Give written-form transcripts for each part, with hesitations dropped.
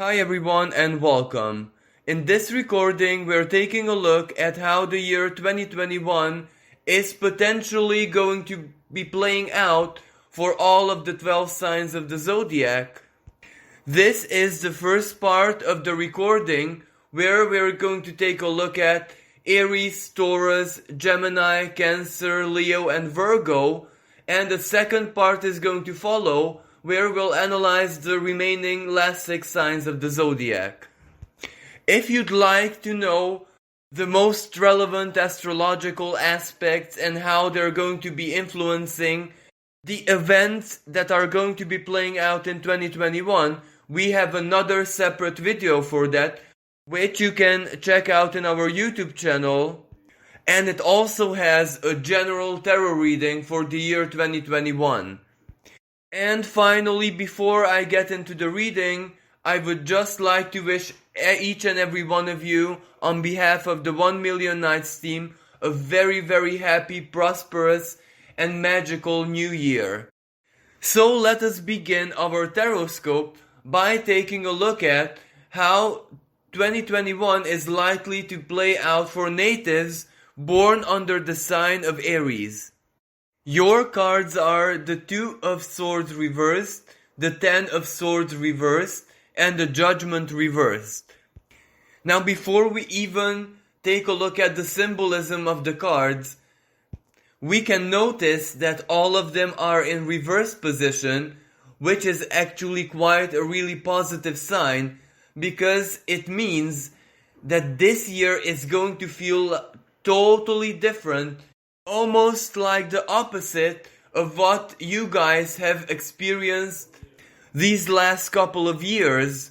Hi everyone and welcome. In this recording, we're taking a look at how the year 2021 is potentially going to be playing out for all of the 12 signs of the zodiac. This is the first part of the recording where we're going to take a look at Aries, Taurus, Gemini, Cancer, Leo, and Virgo, and the second part is going to follow where we'll analyze the remaining last 6 signs of the zodiac. If you'd like to know the most relevant astrological aspects and how they're going to be influencing the events that are going to be playing out in 2021, we have another separate video for that, which you can check out in our YouTube channel. And it also has a general tarot reading for the year 2021. And finally, before I get into the reading, I would just like to wish each and every one of you, on behalf of the 1 Million Nights team, a very, very happy, prosperous, and magical new year. So let us begin our horoscope by taking a look at how 2021 is likely to play out for natives born under the sign of Aries. Your cards are the 2 of Swords reversed, the 10 of Swords reversed, and the Judgment reversed. Now, before we even take a look at the symbolism of the cards, we can notice that all of them are in reverse position, which is actually quite a really positive sign, because it means that this year is going to feel totally different, almost like the opposite of what you guys have experienced these last couple of years.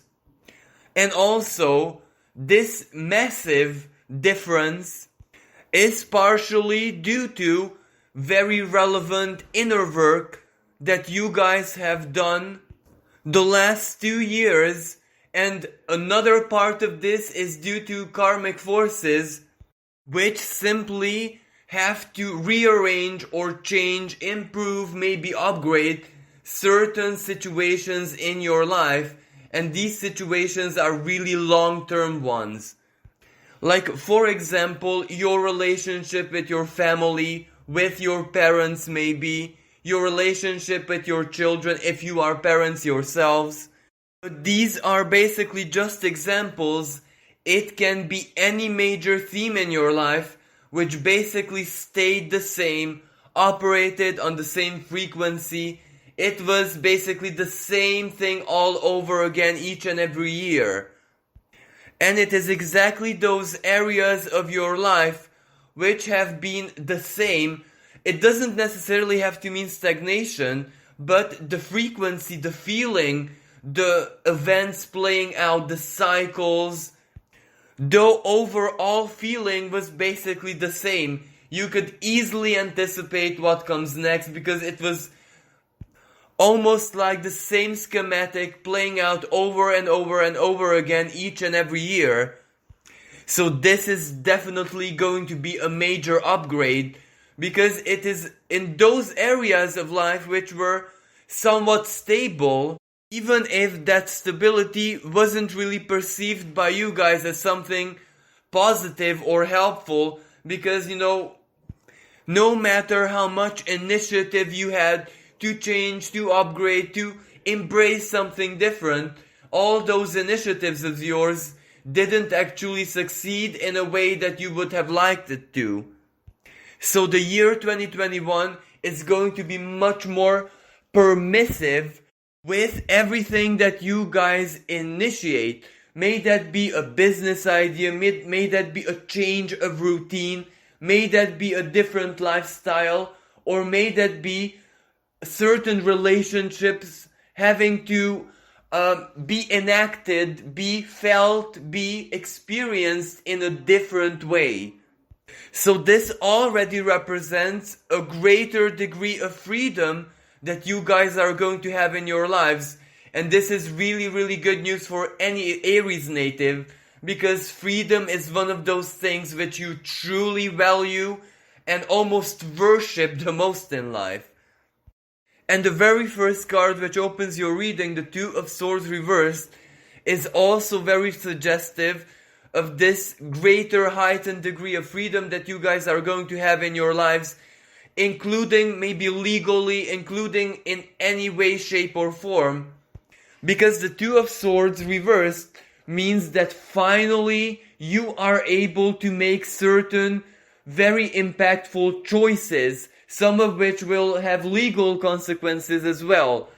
And also, this massive difference is partially due to very relevant inner work that you guys have done the last 2 years, and another part of this is due to karmic forces, which simply have to rearrange or change, improve, maybe upgrade certain situations in your life, and these situations are really long-term ones. Like, for example, your relationship with your family, with your parents maybe, your relationship with your children if you are parents yourselves. But these are basically just examples. It can be any major theme in your life which basically stayed the same, operated on the same frequency. It was basically the same thing all over again each and every year. And it is exactly those areas of your life which have been the same. It doesn't necessarily have to mean stagnation, but the frequency, the feeling, the events playing out, the cycles, though overall feeling was basically the same. You could easily anticipate what comes next because it was almost like the same schematic playing out over and over and over again each and every year. So this is definitely going to be a major upgrade because it is in those areas of life which were somewhat stable, even if that stability wasn't really perceived by you guys as something positive or helpful, because, no matter how much initiative you had to change, to upgrade, to embrace something different, all those initiatives of yours didn't actually succeed in a way that you would have liked it to. So the year 2021 is going to be much more permissive with everything that you guys initiate. May that be a business idea, may that be a change of routine, may that be a different lifestyle, or may that be certain relationships having to be enacted, be felt, be experienced in a different way. So this already represents a greater degree of freedom that you guys are going to have in your lives. And this is really, really good news for any Aries native, because freedom is one of those things which you truly value and almost worship the most in life. And the very first card which opens your reading, the 2 of Swords reversed, is also very suggestive of this greater heightened degree of freedom that you guys are going to have in your lives, including maybe legally, including in any way, shape or form. Because the Two of Swords reversed means that finally you are able to make certain very impactful choices, some of which will have legal consequences as well.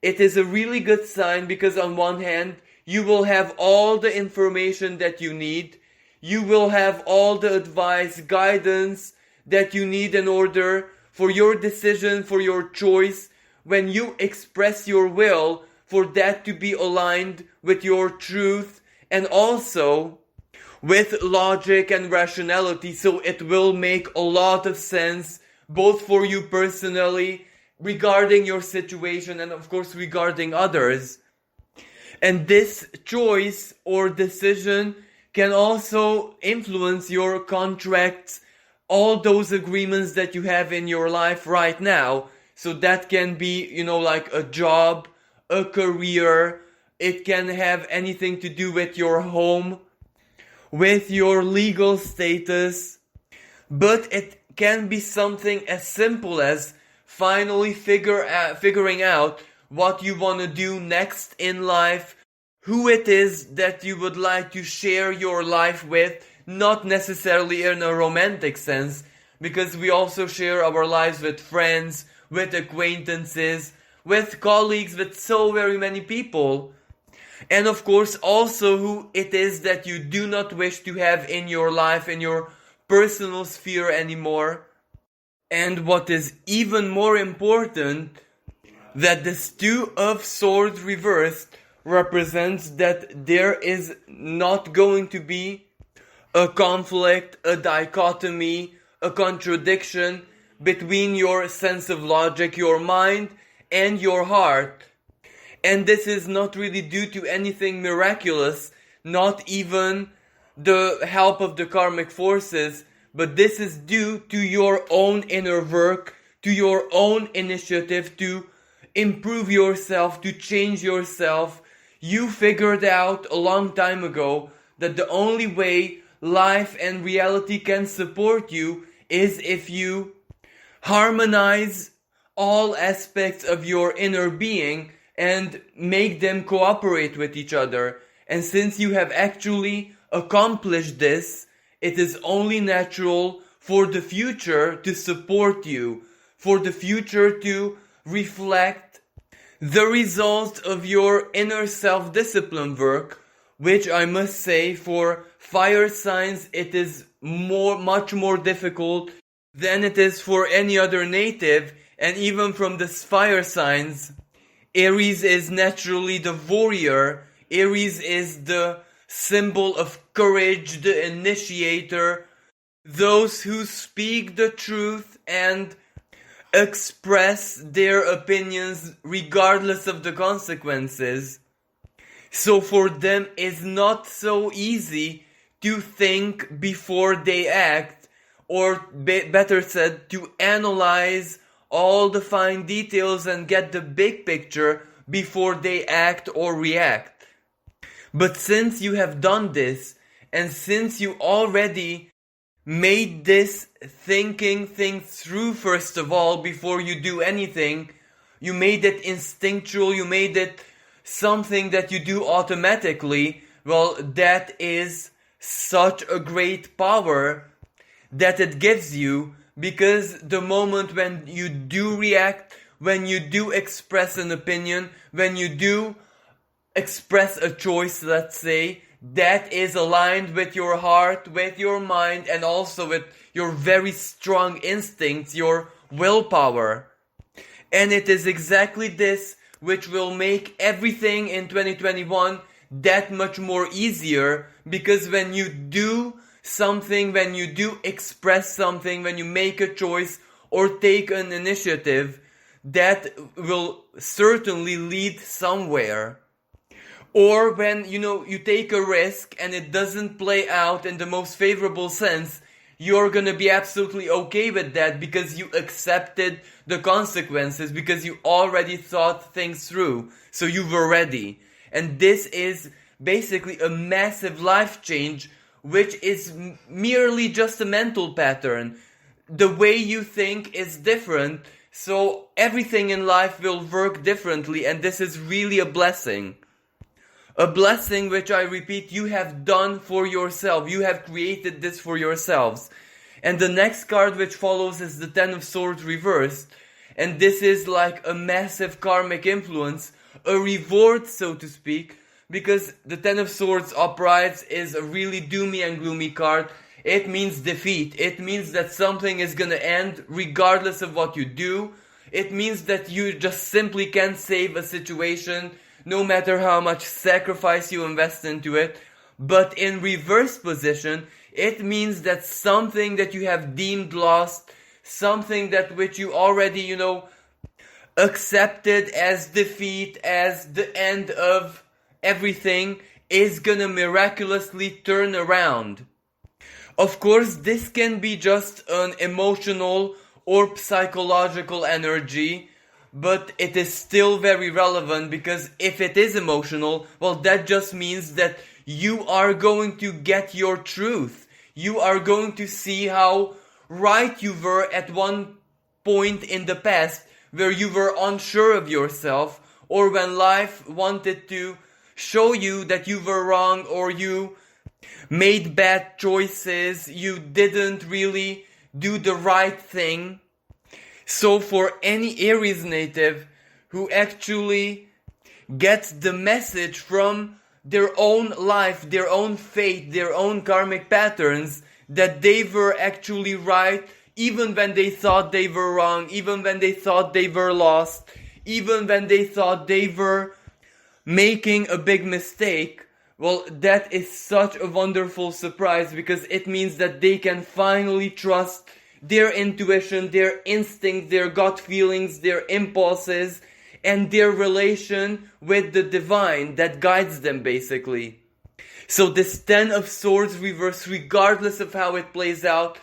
It is a really good sign because on one hand, you will have all the information that you need. You will have all the advice, guidance that you need in order for your decision, for your choice, when you express your will, for that to be aligned with your truth and also with logic and rationality, so it will make a lot of sense both for you personally, regarding your situation, and of course regarding others. And this choice or decision can also influence your contracts, all those agreements that you have in your life right now. So that can be, like a job, a career. It can have anything to do with your home, with your legal status. But it can be something as simple as finally figuring out what you want to do next in life, who it is that you would like to share your life with, not necessarily in a romantic sense, because we also share our lives with friends, with acquaintances, with colleagues, with so very many people. And of course also who it is that you do not wish to have in your life, in your personal sphere anymore. And what is even more important, that this Two of Swords reversed represents that there is not going to be a conflict, a dichotomy, a contradiction between your sense of logic, your mind, and your heart. And this is not really due to anything miraculous, not even the help of the karmic forces, but this is due to your own inner work, to your own initiative to improve yourself, to change yourself. You figured out a long time ago that the only way life and reality can support you is if you harmonize all aspects of your inner being and make them cooperate with each other. And since you have actually accomplished this, it is only natural for the future to support you, for the future to reflect the result of your inner self-discipline work, which I must say for fire signs it is much more difficult than it is for any other native. And even from the fire signs, Aries is naturally the warrior. Aries is the symbol of courage, the initiator, those who speak the truth and express their opinions regardless of the consequences. So for them it's not so easy to think before they act, or better said, to analyze all the fine details and get the big picture before they act or react. But since you have done this, and since you already made this thinking thing through first of all before you do anything, you made it instinctual, you made it something that you do automatically, well, that is such a great power that it gives you. Because the moment when you do react, when you do express an opinion, when you do express a choice, let's say, that is aligned with your heart, with your mind, and also with your very strong instincts, your willpower. And it is exactly this which will make everything in 2021 that much more easier, because when you do something, when you do express something, when you make a choice or take an initiative, that will certainly lead somewhere. Or when, you take a risk and it doesn't play out in the most favorable sense, you're gonna be absolutely okay with that because you accepted the consequences, because you already thought things through, so you were ready. And this is basically a massive life change, which is merely just a mental pattern. The way you think is different, so everything in life will work differently, and this is really a blessing. A blessing which, I repeat, you have done for yourself. You have created this for yourselves. And the next card which follows is the Ten of Swords reversed. And this is like a massive karmic influence, a reward, so to speak, because the Ten of Swords upright is a really doomy and gloomy card. It means defeat. It means that something is gonna end regardless of what you do. It means that you just simply can't save a situation no matter how much sacrifice you invest into it. But in reverse position, it means that something that you have deemed lost, something that which you already, accepted as defeat, as the end of everything, is gonna miraculously turn around. Of course, this can be just an emotional or psychological energy, but it is still very relevant, because if it is emotional, well, that just means that you are going to get your truth. You are going to see how right you were at one point in the past where you were unsure of yourself, or when life wanted to show you that you were wrong, or you made bad choices, you didn't really do the right thing. So for any Aries native who actually gets the message from their own life, their own fate, their own karmic patterns, that they were actually right, even when they thought they were wrong, even when they thought they were lost, even when they thought they were making a big mistake, well, that is such a wonderful surprise, because it means that they can finally trust their intuition, their instinct, their gut feelings, their impulses, and their relation with the divine that guides them, basically. So this Ten of Swords reverse, regardless of how it plays out,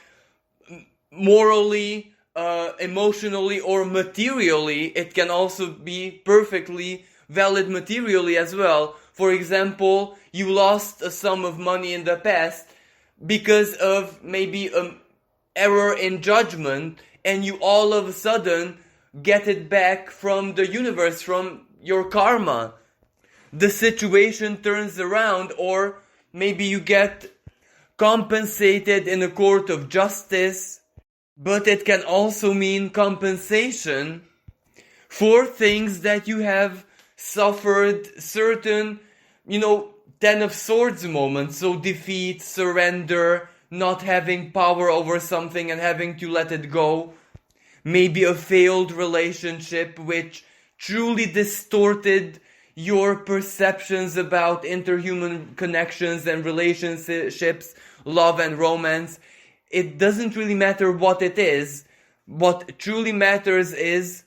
morally, emotionally, or materially, it can also be perfectly valid materially as well. For example, you lost a sum of money in the past because of maybe an error in judgment, and you all of a sudden get it back from the universe, from your karma. The situation turns around, or maybe you get compensated in a court of justice, but it can also mean compensation for things that you have suffered, certain, Ten of Swords moments, so defeat, surrender, not having power over something and having to let it go. Maybe a failed relationship which truly distorted your perceptions about interhuman connections and relationships, love and romance. It doesn't really matter what it is. What truly matters is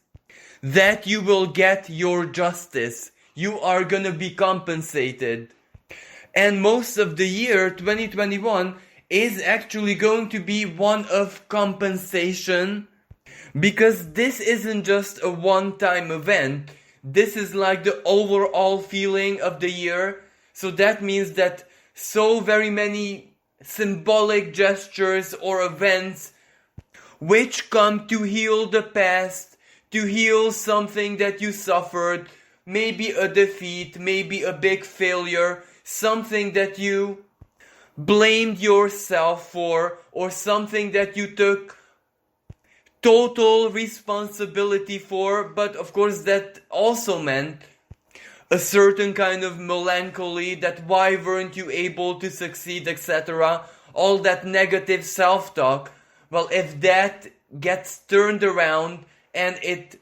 that you will get your justice. You are gonna be compensated. And most of the year 2021 is actually going to be one of compensation, because this isn't just a one-time event. This is like the overall feeling of the year. So that means that so very many symbolic gestures or events which come to heal the past, to heal something that you suffered, maybe a defeat, maybe a big failure, something that you blamed yourself for, or something that you took total responsibility for, but of course that also meant a certain kind of melancholy, that why weren't you able to succeed, etc. All that negative self-talk. Well, if that gets turned around and it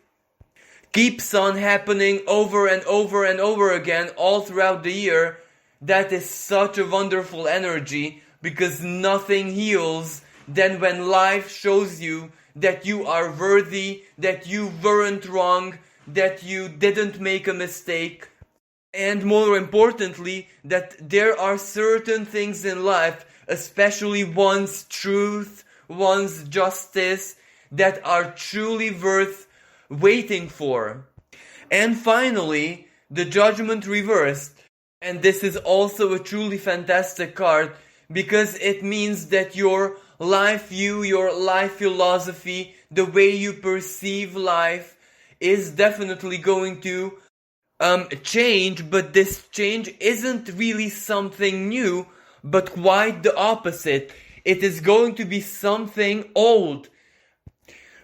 keeps on happening over and over and over again all throughout the year, that is such a wonderful energy, because nothing heals than when life shows you that you are worthy, that you weren't wrong, that you didn't make a mistake, and more importantly, that there are certain things in life, especially one's truth, one's justice, that are truly worth waiting for. And finally, the Judgment reversed. And this is also a truly fantastic card because it means that your life view, your life philosophy, the way you perceive life is definitely going to change, but this change isn't really something new, but quite the opposite. It is going to be something old.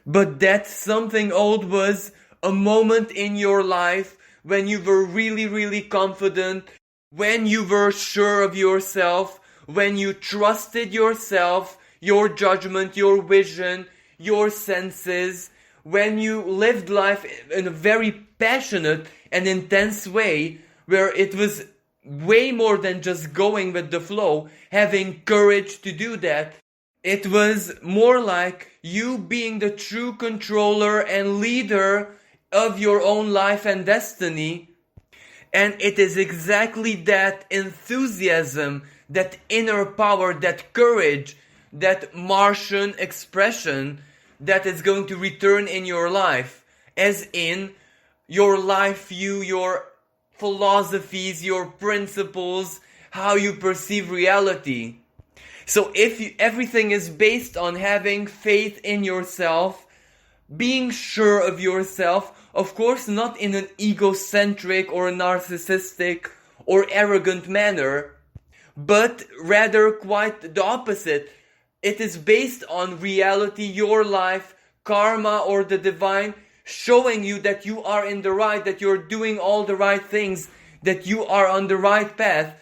But that something old was a moment in your life when you were really, really confident, when you were sure of yourself, when you trusted yourself, your judgment, your vision, your senses, when you lived life in a very passionate and intense way, where it was way more than just going with the flow, having courage to do that. It was more like you being the true controller and leader of your own life and destiny. And it is exactly that enthusiasm, that inner power, that courage, that Martian expression that is going to return in your life, as in your life view, your philosophies, your principles, how you perceive reality. So if everything is based on having faith in yourself, being sure of yourself, of course not in an egocentric or narcissistic or arrogant manner, but rather quite the opposite. It is based on reality, your life, karma or the divine, showing you that you are in the right, that you're doing all the right things, that you are on the right path.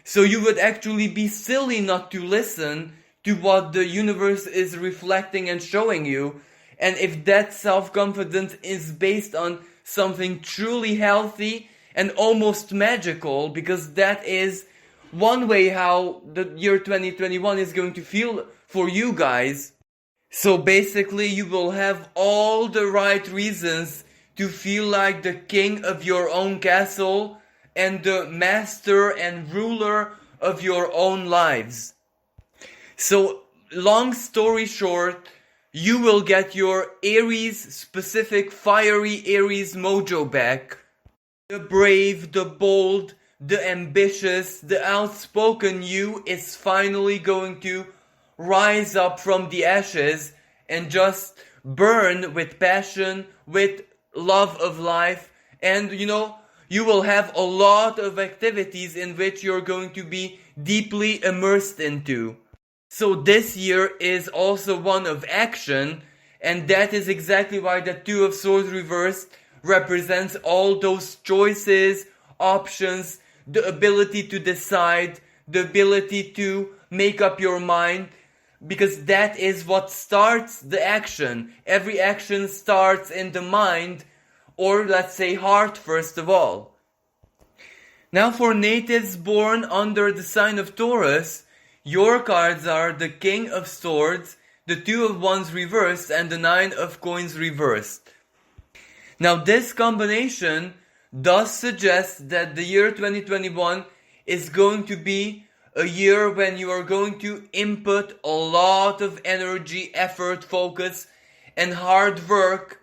So you would actually be silly not to listen to what the universe is reflecting and showing you. And if that self-confidence is based on something truly healthy and almost magical, because that is one way how the year 2021 is going to feel for you guys. So basically you will have all the right reasons to feel like the king of your own castle and the master and ruler of your own lives. So long story short, you will get your Aries specific fiery Aries mojo back. The brave, the bold, the ambitious, the outspoken you is finally going to rise up from the ashes and just burn with passion, with love of life. And you will have a lot of activities in which you're going to be deeply immersed into. So this year is also one of action, and that is exactly why the Two of Swords reversed represents all those choices, options, the ability to decide, the ability to make up your mind, because that is what starts the action. Every action starts in the mind, or let's say heart first of all. Now for natives born under the sign of Taurus, your cards are the King of Swords, the Two of Wands reversed, and the Nine of Coins reversed. Now this combination does suggest that the year 2021 is going to be a year when you are going to input a lot of energy, effort, focus, and hard work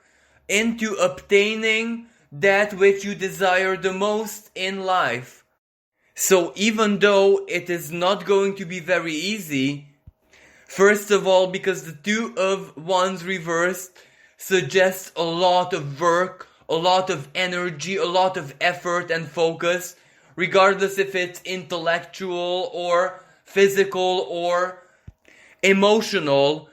into obtaining that which you desire the most in life. So even though it is not going to be very easy, first of all, because the Two of Wands reversed suggests a lot of work, a lot of energy, a lot of effort and focus, regardless if it's intellectual or physical or emotional.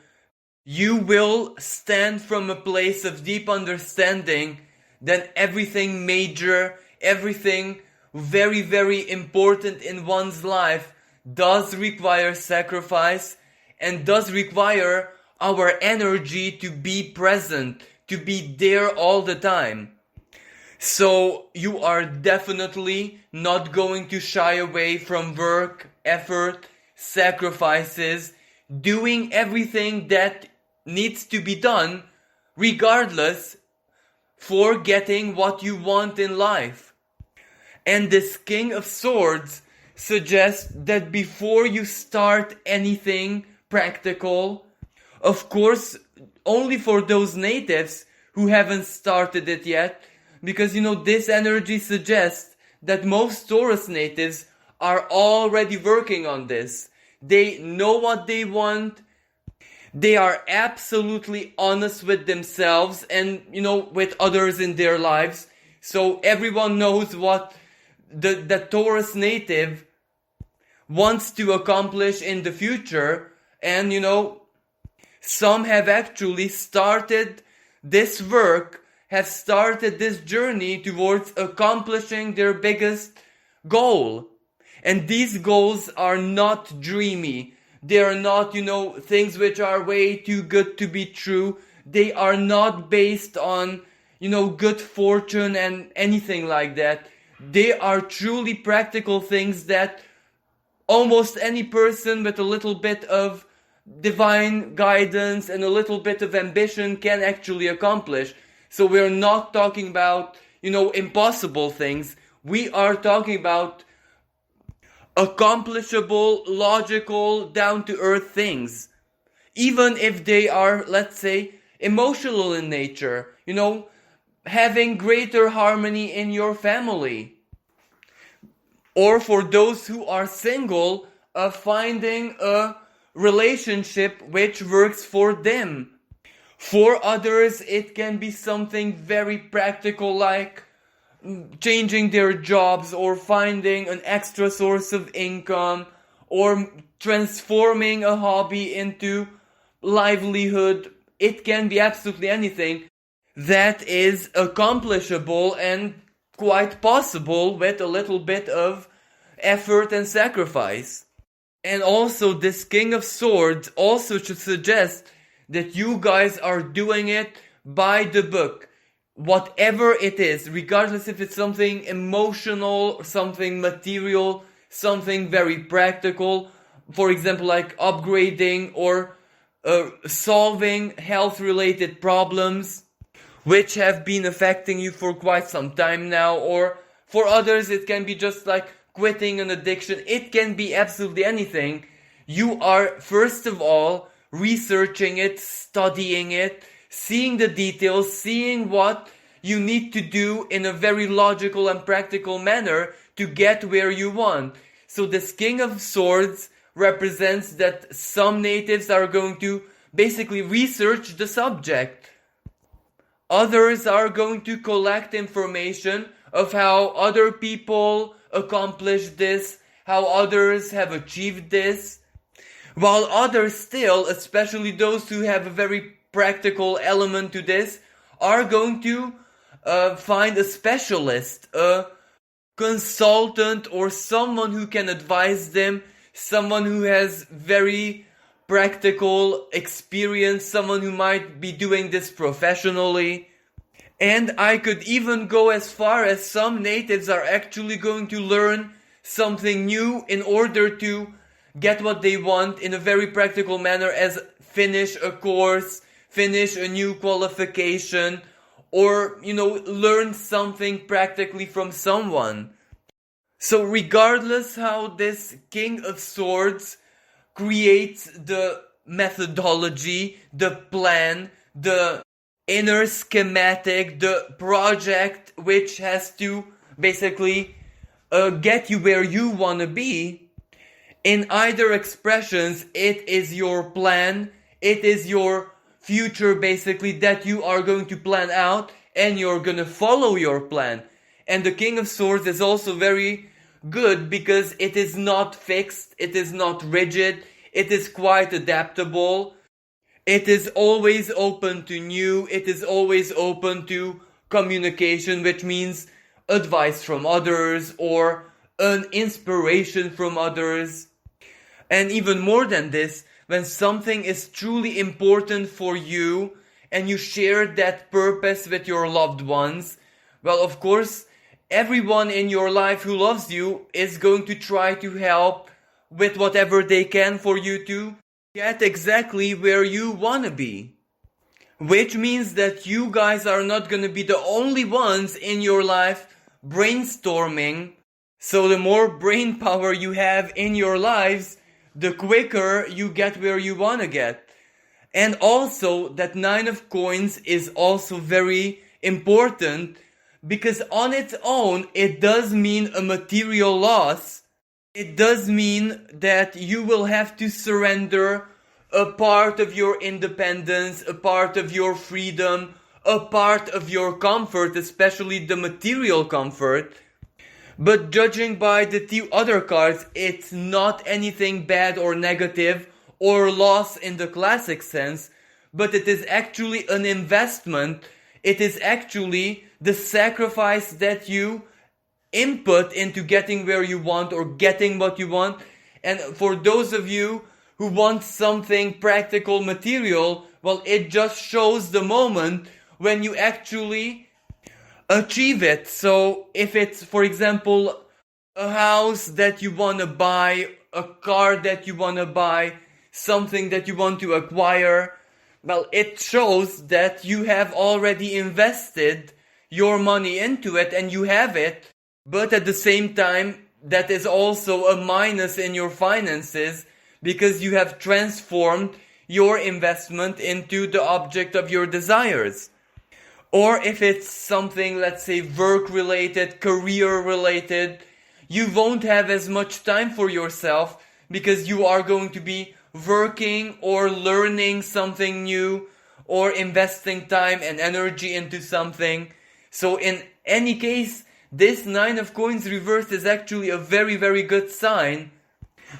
You will stand from a place of deep understanding that everything major, everything very, very important in one's life does require sacrifice and does require our energy to be present, to be there all the time. So you are definitely not going to shy away from work, effort, sacrifices, doing everything that needs to be done, regardless, for getting what you want in life. And this King of Swords suggests that before you start anything practical, of course, only for those natives who haven't started it yet, because this energy suggests that most Taurus natives are already working on this. They know what they want. They are absolutely honest with themselves and, with others in their lives. So everyone knows what the Taurus native wants to accomplish in the future. And, some have actually started this work, have started this journey towards accomplishing their biggest goal. And these goals are not dreamy. They are not, things which are way too good to be true. They are not based on, good fortune and anything like that. They are truly practical things that almost any person with a little bit of divine guidance and a little bit of ambition can actually accomplish. So we're not talking about, impossible things. We are talking about accomplishable, logical, down-to-earth things. Even if they are, let's say, emotional in nature. Having greater harmony in your family. Or for those who are single, finding a relationship which works for them. For others, it can be something very practical like changing their jobs or finding an extra source of income or transforming a hobby into livelihood. It can be absolutely anything that is accomplishable and quite possible with a little bit of effort and sacrifice. And also this King of Swords also should suggest that you guys are doing it by the book. Whatever it is, regardless if it's something emotional, something material, something very practical, for example like upgrading or solving health-related problems which have been affecting you for quite some time now, or for others it can be just like quitting an addiction. It can be absolutely anything. You are first of all researching it, studying it, seeing the details, seeing what you need to do in a very logical and practical manner to get where you want. So this King of Swords represents that some natives are going to basically research the subject. Others are going to collect information of how other people accomplish this, how others have achieved this, while others still, especially those who have a very practical element to this, are going to find a specialist, a consultant, or someone who can advise them, someone who has very practical experience, someone who might be doing this professionally. And I could even go as far as some natives are actually going to learn something new in order to get what they want in a very practical manner, as finish a course, finish a new qualification, or, learn something practically from someone. So regardless how this King of Swords creates the methodology, the plan, the inner schematic, the project which has to basically get you where you want to be, in either expressions, it is your plan, it is your future basically that you are going to plan out, and you're going to follow your plan. And the King of Swords is also very good because it is not fixed, it is not rigid, it is quite adaptable. It is always open to new, it is always open to communication, which means advice from others or an inspiration from others. And even more than this, when something is truly important for you and you share that purpose with your loved ones, well, of course, everyone in your life who loves you is going to try to help with whatever they can for you to get exactly where you want to be. Which means that you guys are not going to be the only ones in your life brainstorming. So the more brain power you have in your lives, the quicker you get where you want to get. And also that 9 of Coins is also very important because on its own, it does mean a material loss. It does mean that you will have to surrender a part of your independence, a part of your freedom, a part of your comfort, especially the material comfort. But judging by the two other cards, it's not anything bad or negative or loss in the classic sense, but it is actually an investment. It is actually the sacrifice that you input into getting where you want or getting what you want. And for those of you who want something practical, material, well, it just shows the moment when you actually achieve it. So if it's, for example, a house that you want to buy, a car that you want to buy, something that you want to acquire, well, it shows that you have already invested your money into it and you have it. But at the same time, that is also a minus in your finances because you have transformed your investment into the object of your desires. Or if it's something, let's say, work-related, career-related, you won't have as much time for yourself because you are going to be working or learning something new or investing time and energy into something. So in any case, this Nine of Coins reversed is actually a very, very good sign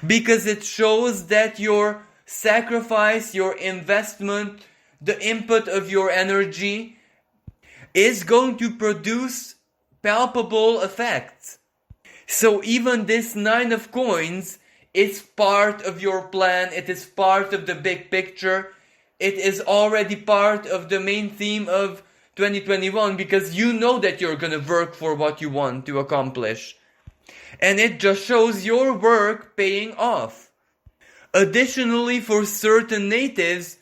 because it shows that your sacrifice, your investment, the input of your energy is going to produce palpable effects. So even this Nine of Coins is part of your plan, it is part of the big picture, it is already part of the main theme of 2021 because you know that you're gonna work for what you want to accomplish. And it just shows your work paying off. Additionally, for certain natives,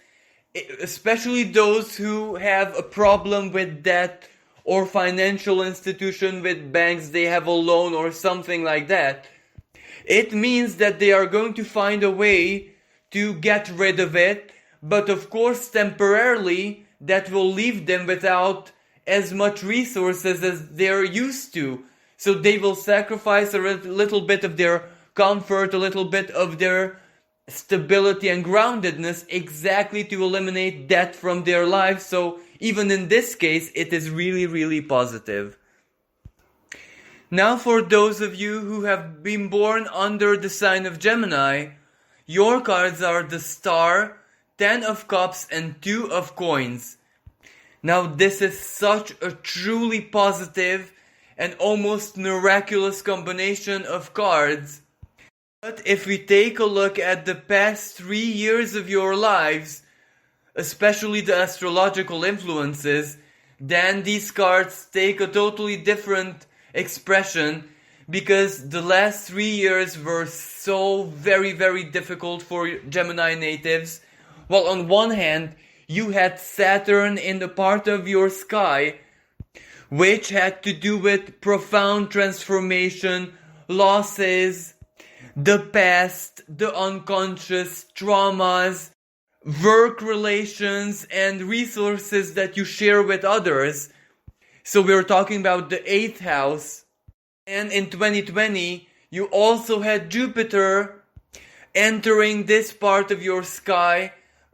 especially those who have a problem with debt or financial institution with banks, they have a loan or something like that, it means that they are going to find a way to get rid of it, but of course temporarily that will leave them without as much resources as they're used to. So they will sacrifice a little bit of their comfort, a little bit of their stability and groundedness exactly to eliminate debt from their life. So even in this case, it is really, really positive. Now for those of you who have been born under the sign of Gemini, your cards are the Star, 10 of Cups and 2 of Coins. Now this is such a truly positive and almost miraculous combination of cards. But if we take a look at the past 3 years of your lives, especially the astrological influences, then these cards take a totally different expression because the last 3 years were so very, very difficult for Gemini natives. Well, on one hand, you had Saturn in the part of your sky, which had to do with profound transformation, losses, the past, the unconscious, traumas, work relations, and resources that you share with others. So we're talking about the 8th house. And in 2020, you also had Jupiter entering this part of your sky.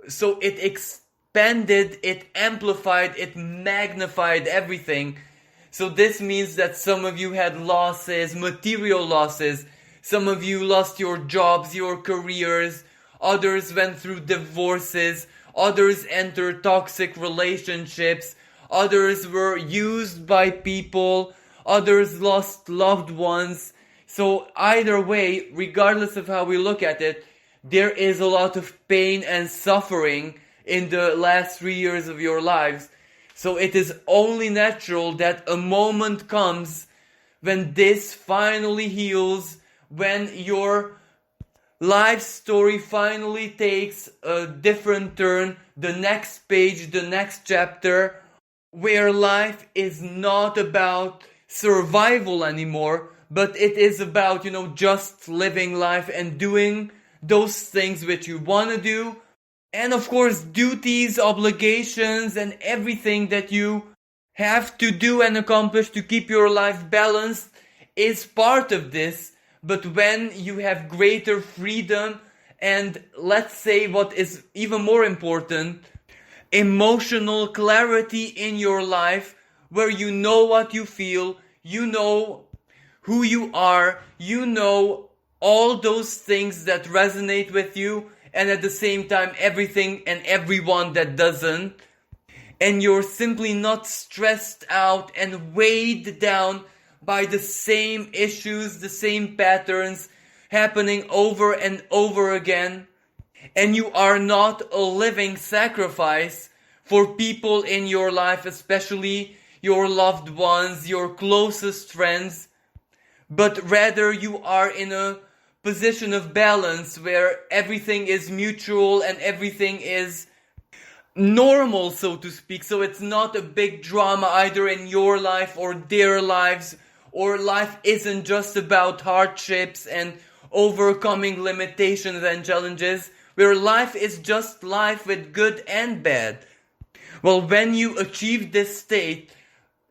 So it expanded, it amplified, it magnified everything. So this means that some of you had losses, material losses. Some of you lost your jobs, your careers. Others went through divorces. Others entered toxic relationships. Others were used by people. Others lost loved ones. So either way, regardless of how we look at it, there is a lot of pain and suffering in the last 3 years of your lives. So it is only natural that a moment comes when this finally heals, when your life story finally takes a different turn, the next page, the next chapter, where life is not about survival anymore, but it is about, just living life and doing those things which you want to do. And of course, duties, obligations, and everything that you have to do and accomplish to keep your life balanced is part of this. But when you have greater freedom and, let's say, what is even more important, emotional clarity in your life, where you know what you feel, you know who you are, you know all those things that resonate with you, and at the same time everything and everyone that doesn't, and you're simply not stressed out and weighed down by the same issues, the same patterns happening over and over again, and you are not a living sacrifice for people in your life, especially your loved ones, your closest friends, but rather you are in a position of balance where everything is mutual and everything is normal, so to speak. So it's not a big drama either in your life or their lives, or life isn't just about hardships and overcoming limitations and challenges, where life is just life with good and bad. Well, when you achieve this state,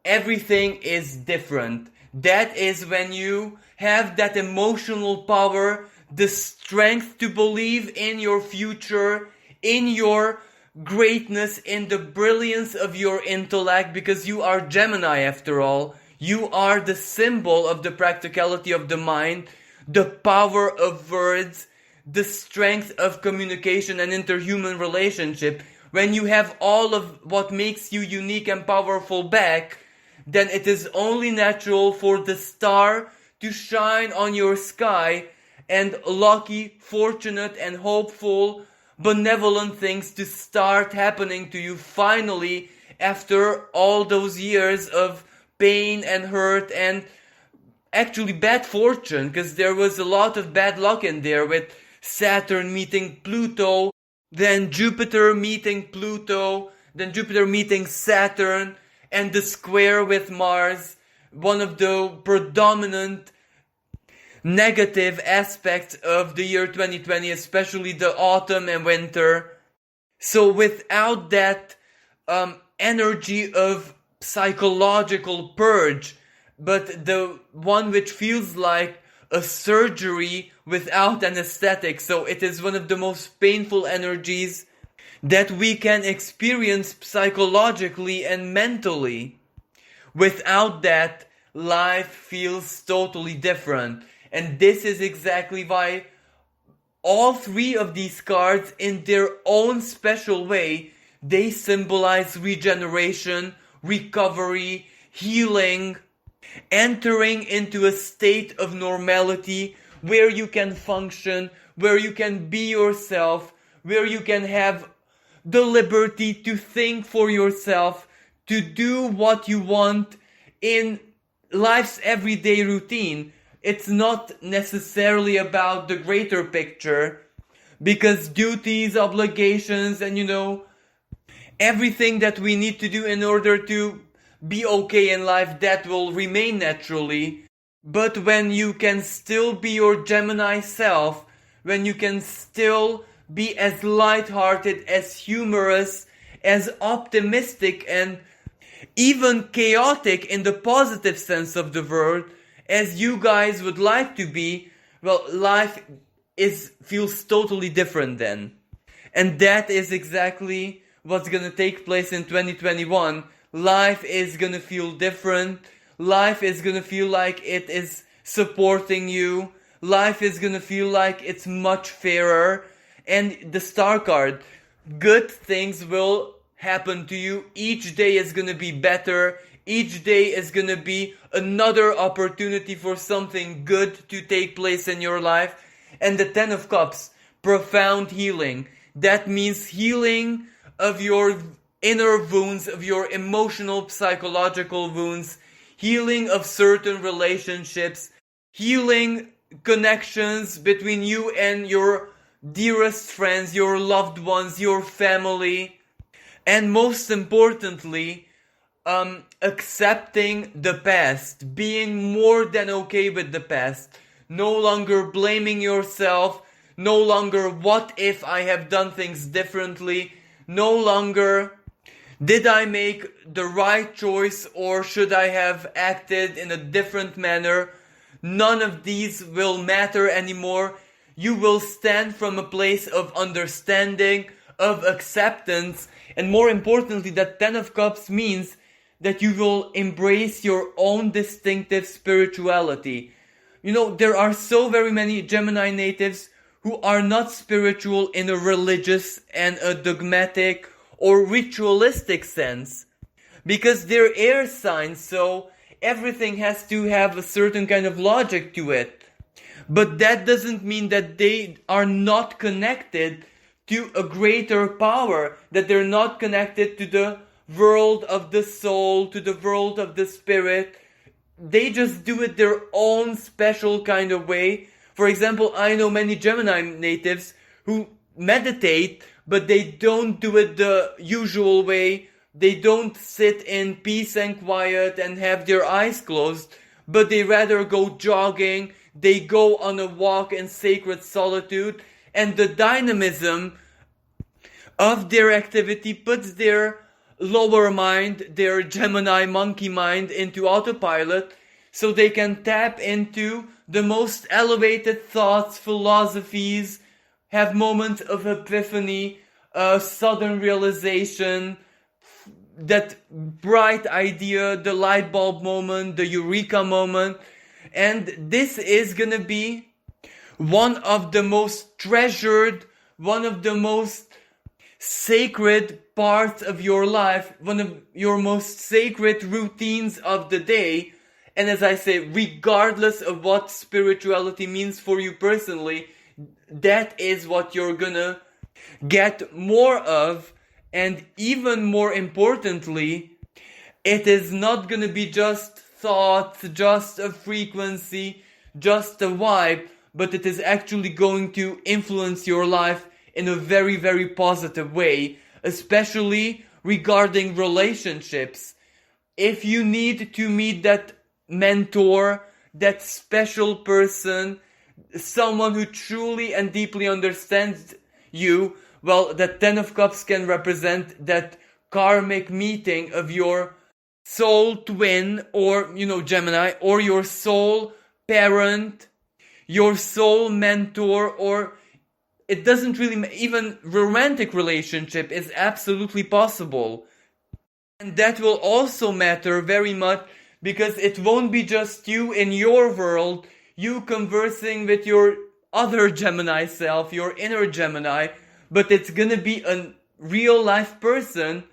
everything is different. That is when you have that emotional power, the strength to believe in your future, in your greatness, in the brilliance of your intellect, because you are Gemini after all. You are the symbol of the practicality of the mind, the power of words, the strength of communication and interhuman relationship. When you have all of what makes you unique and powerful back, then it is only natural for the star to shine on your sky and lucky, fortunate and hopeful, benevolent things to start happening to you finally after all those years of pain and hurt and actually bad fortune, because there was a lot of bad luck in there with Saturn meeting Pluto, then Jupiter meeting Pluto, then Jupiter meeting Saturn, and the square with Mars, one of the predominant negative aspects of the year 2020, especially the autumn and winter. So without that energy of psychological purge, but the one which feels like a surgery without anesthetic, so it is one of the most painful energies that we can experience psychologically and mentally. Without that, life feels totally different. And this is exactly why all three of these cards, in their own special way, they symbolize regeneration, recovery, healing, entering into a state of normality where you can function, where you can be yourself, where you can have the liberty to think for yourself, to do what you want in life's everyday routine. It's not necessarily about the greater picture, because duties, obligations, and everything that we need to do in order to be okay in life, that will remain naturally. But when you can still be your Gemini self, when you can still be as lighthearted, as humorous, as optimistic, and even chaotic in the positive sense of the word, as you guys would like to be, well, life feels totally different then. And that is exactly what's gonna take place in 2021. Life is gonna feel different. Life is gonna feel like it is supporting you. Life is gonna feel like it's much fairer. And the star card, good things will happen to you. Each day is gonna be better. Each day is gonna be another opportunity for something good to take place in your life. And the Ten of Cups, profound healing. That means healing of your inner wounds, of your emotional, psychological wounds, healing of certain relationships, healing connections between you and your dearest friends, your loved ones, your family, and most importantly, accepting the past, being more than okay with the past, no longer blaming yourself, no longer what if I have done things differently, no longer Did I make the right choice, or should I have acted in a different manner? None of these will matter anymore. You will stand from a place of understanding, of acceptance, and more importantly, that Ten of Cups means that you will embrace your own distinctive spirituality. You know, there are so very many Gemini natives who are not spiritual in a religious and a dogmatic or ritualistic sense, because they're air signs, so everything has to have a certain kind of logic to it. But that doesn't mean that they are not connected to a greater power, that they're not connected to the world of the soul, to the world of the spirit. They just do it their own special kind of way. For example, I know many Gemini natives who meditate, but they don't do it the usual way. They don't sit in peace and quiet and have their eyes closed, but they rather go jogging, they go on a walk in sacred solitude, and the dynamism of their activity puts their lower mind, their Gemini monkey mind, into autopilot, so they can tap into the most elevated thoughts, philosophies, have moments of epiphany, sudden realization, that bright idea, the light bulb moment, the eureka moment. And this is gonna be one of the most treasured, one of the most sacred parts of your life, one of your most sacred routines of the day. And as I say, regardless of what spirituality means for you personally, that is what you're gonna get more of. And even more importantly, it is not gonna be just thoughts, just a frequency, just a vibe, but it is actually going to influence your life in a very, very positive way, especially regarding relationships. If you need to meet that mentor, that special person, someone who truly and deeply understands you, well, that Ten of Cups can represent that karmic meeting of your soul twin, or, Gemini, or your soul parent, your soul mentor, or it doesn't really, even romantic relationship is absolutely possible. And that will also matter very much, because it won't be just you in your world, you conversing with your other Gemini self, your inner Gemini, but it's gonna be a real life person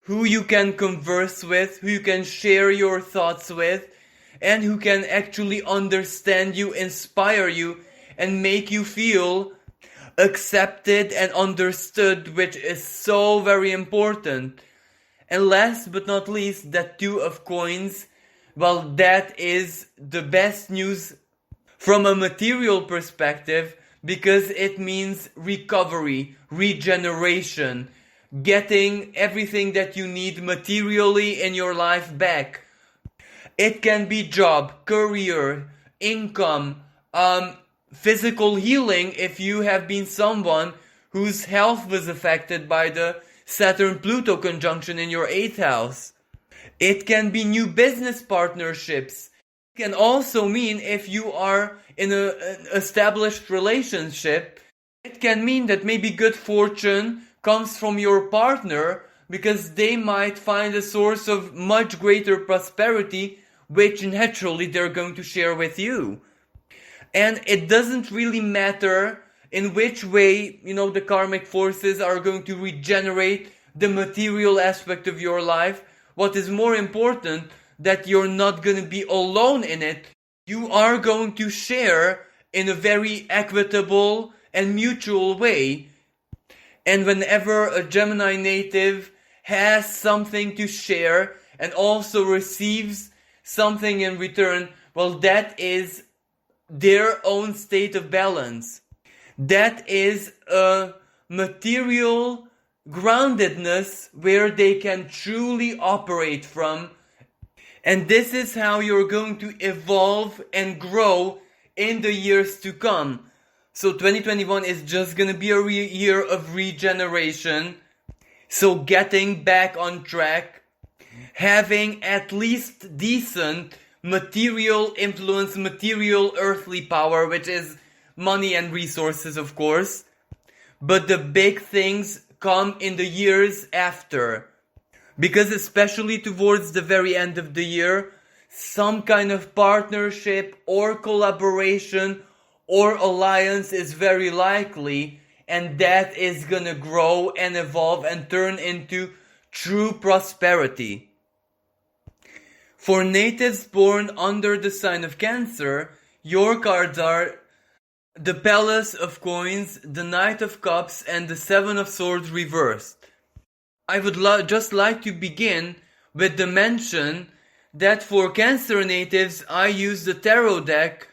who you can converse with, who you can share your thoughts with, and who can actually understand you, inspire you, and make you feel accepted and understood, which is so very important. And last but not least, that Two of Coins, well, that is the best news from a material perspective, because it means recovery, regeneration, getting everything that you need materially in your life back. It can be job, career, income, physical healing if you have been someone whose health was affected by the Saturn-Pluto conjunction in your 8th house. It can be new business partnerships. It can also mean if you are in an established relationship, it can mean that maybe good fortune comes from your partner, because they might find a source of much greater prosperity, which naturally they're going to share with you. And it doesn't really matter in which way, the karmic forces are going to regenerate the material aspect of your life. What is more important, that you're not going to be alone in it. You are going to share in a very equitable and mutual way. And whenever a Gemini native has something to share and also receives something in return, well, that is their own state of balance. That is a material groundedness where they can truly operate from. And this is how you're going to evolve and grow in the years to come. So 2021 is just gonna be a year of regeneration. So getting back on track, having at least decent material influence, material earthly power, which is money and resources, of course. But the big things come in the years after. Because especially towards the very end of the year, some kind of partnership or collaboration or alliance is very likely, and that is gonna grow and evolve and turn into true prosperity. For natives born under the sign of Cancer, your cards are the Palace of Coins, the Knight of Cups, and the Seven of Swords reversed. I would just like to begin with the mention that for Cancer natives, I use the tarot deck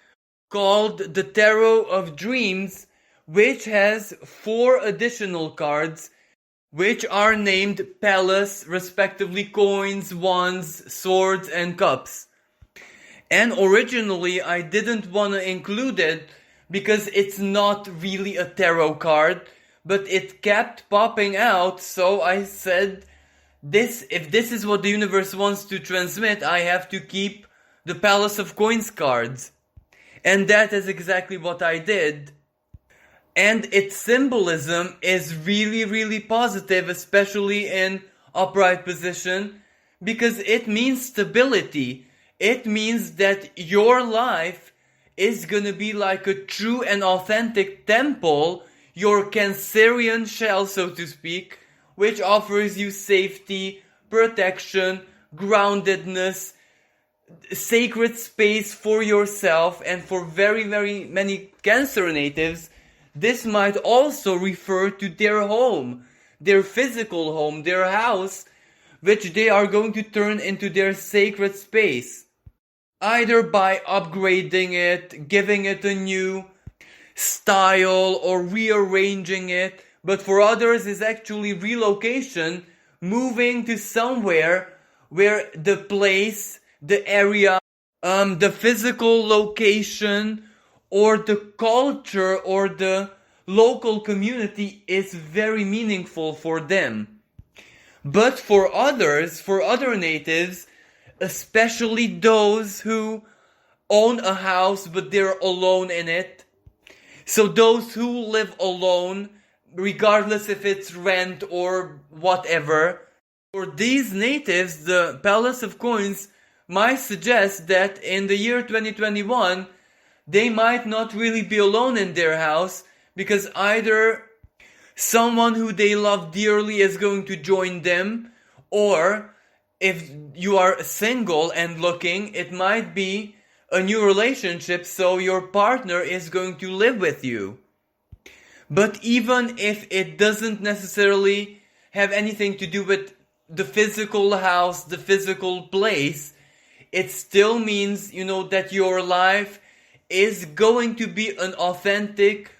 called the Tarot of Dreams, which has 4 additional cards, which are named Palace, respectively Coins, Wands, Swords, and Cups. And originally, I didn't want to include it because it's not really a tarot card, but it kept popping out, so I said, if this is what the universe wants to transmit, I have to keep the Palace of Coins cards. And that is exactly what I did. And its symbolism is really, really positive, especially in upright position, because it means stability. It means that your life is gonna be like a true and authentic temple, your Cancerian shell, so to speak, which offers you safety, protection, groundedness, sacred space for yourself. And for very, very many Cancer natives, this might also refer to their home, their physical home, their house, which they are going to turn into their sacred space. Either by upgrading it, giving it a new style, or rearranging it. But for others, is actually relocation, moving to somewhere where the place, the area, the physical location, or the culture, or the local community is very meaningful for them. But for others, for other natives, especially those who own a house but they're alone in it, so those who live alone, regardless if it's rent or whatever, for these natives, the Palace of Coins might suggest that in the year 2021, they might not really be alone in their house, because either someone who they love dearly is going to join them, or if you are single and looking, it might be a new relationship, so your partner is going to live with you. But even if it doesn't necessarily have anything to do with the physical house, the physical place, it still means, that your life is going to be an authentic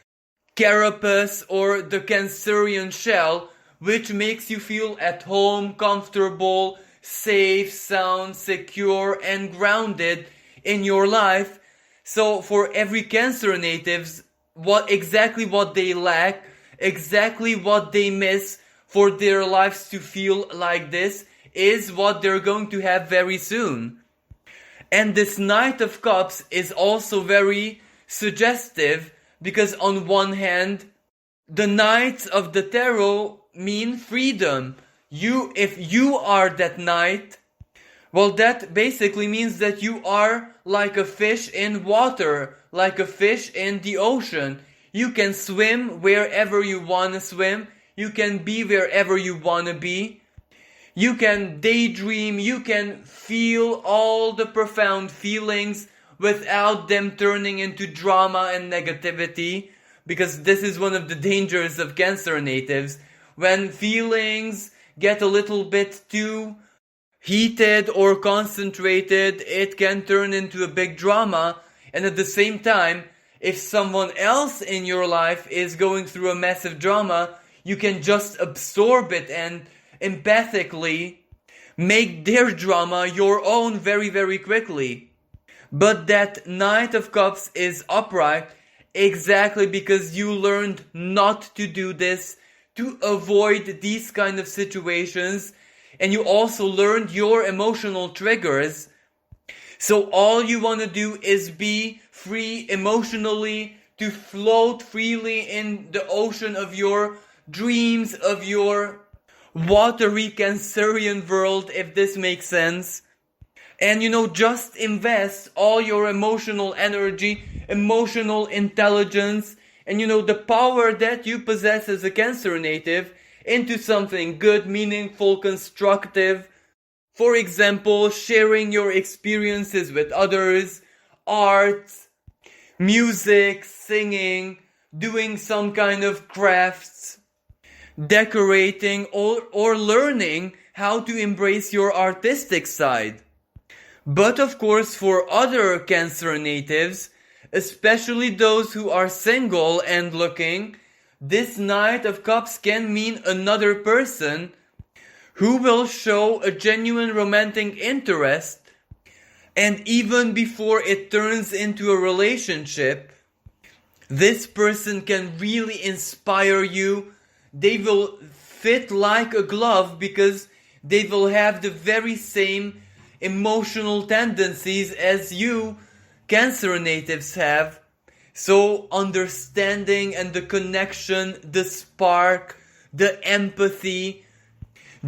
carapace, or the Cancerian shell, which makes you feel at home, comfortable, safe, sound, secure, and grounded in your life. So for every Cancer natives, exactly what they lack, exactly what they miss for their lives to feel like this, is what they're going to have very soon. And this Knight of Cups is also very suggestive, because on one hand, the Knights of the Tarot mean freedom. If you are that knight, well, that basically means that you are like a fish in water, like a fish in the ocean. You can swim wherever you want to swim. You can be wherever you want to be. You can daydream. You can feel all the profound feelings without them turning into drama and negativity. Because this is one of the dangers of Cancer natives. When feelings get a little bit too heated or concentrated, it can turn into a big drama. And at the same time, if someone else in your life is going through a massive drama, you can just absorb it and empathically make their drama your own very, very quickly. But that Knight of Cups is upright exactly because you learned not to do this to avoid these kind of situations, and you also learned your emotional triggers. So all you want to do is be free emotionally, to float freely in the ocean of your dreams, of your watery Cancerian world, if this makes sense. And just invest all your emotional energy, emotional intelligence, and the power that you possess as a Cancer native into something good, meaningful, constructive. For example, sharing your experiences with others, art, music, singing, doing some kind of crafts, decorating, or learning how to embrace your artistic side. But of course, for other Cancer natives, especially those who are single and looking, this Knight of Cups can mean another person who will show a genuine romantic interest, and even before it turns into a relationship, this person can really inspire you. They will fit like a glove because they will have the very same emotional tendencies as you Cancer natives have. So understanding and the connection, the spark, the empathy,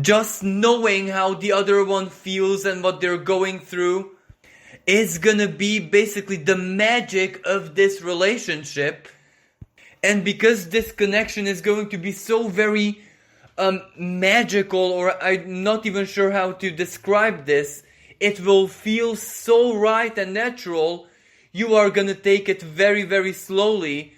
just knowing how the other one feels and what they're going through is gonna be basically the magic of this relationship. And because this connection is going to be so very magical, or I'm not even sure how to describe this, it will feel so right and natural. You are gonna take it very, very slowly,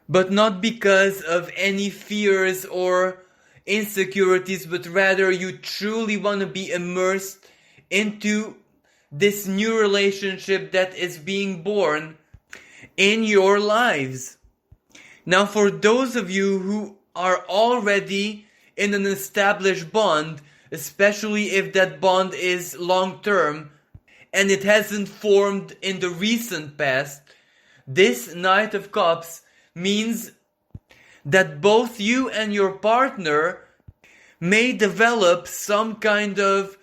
but not because of any fears or insecurities, but rather you truly want to be immersed into this new relationship that is being born in your lives. Now, for those of you who are already in an established bond, especially if that bond is long term and it hasn't formed in the recent past, this Knight of Cups means that both you and your partner may develop some kind of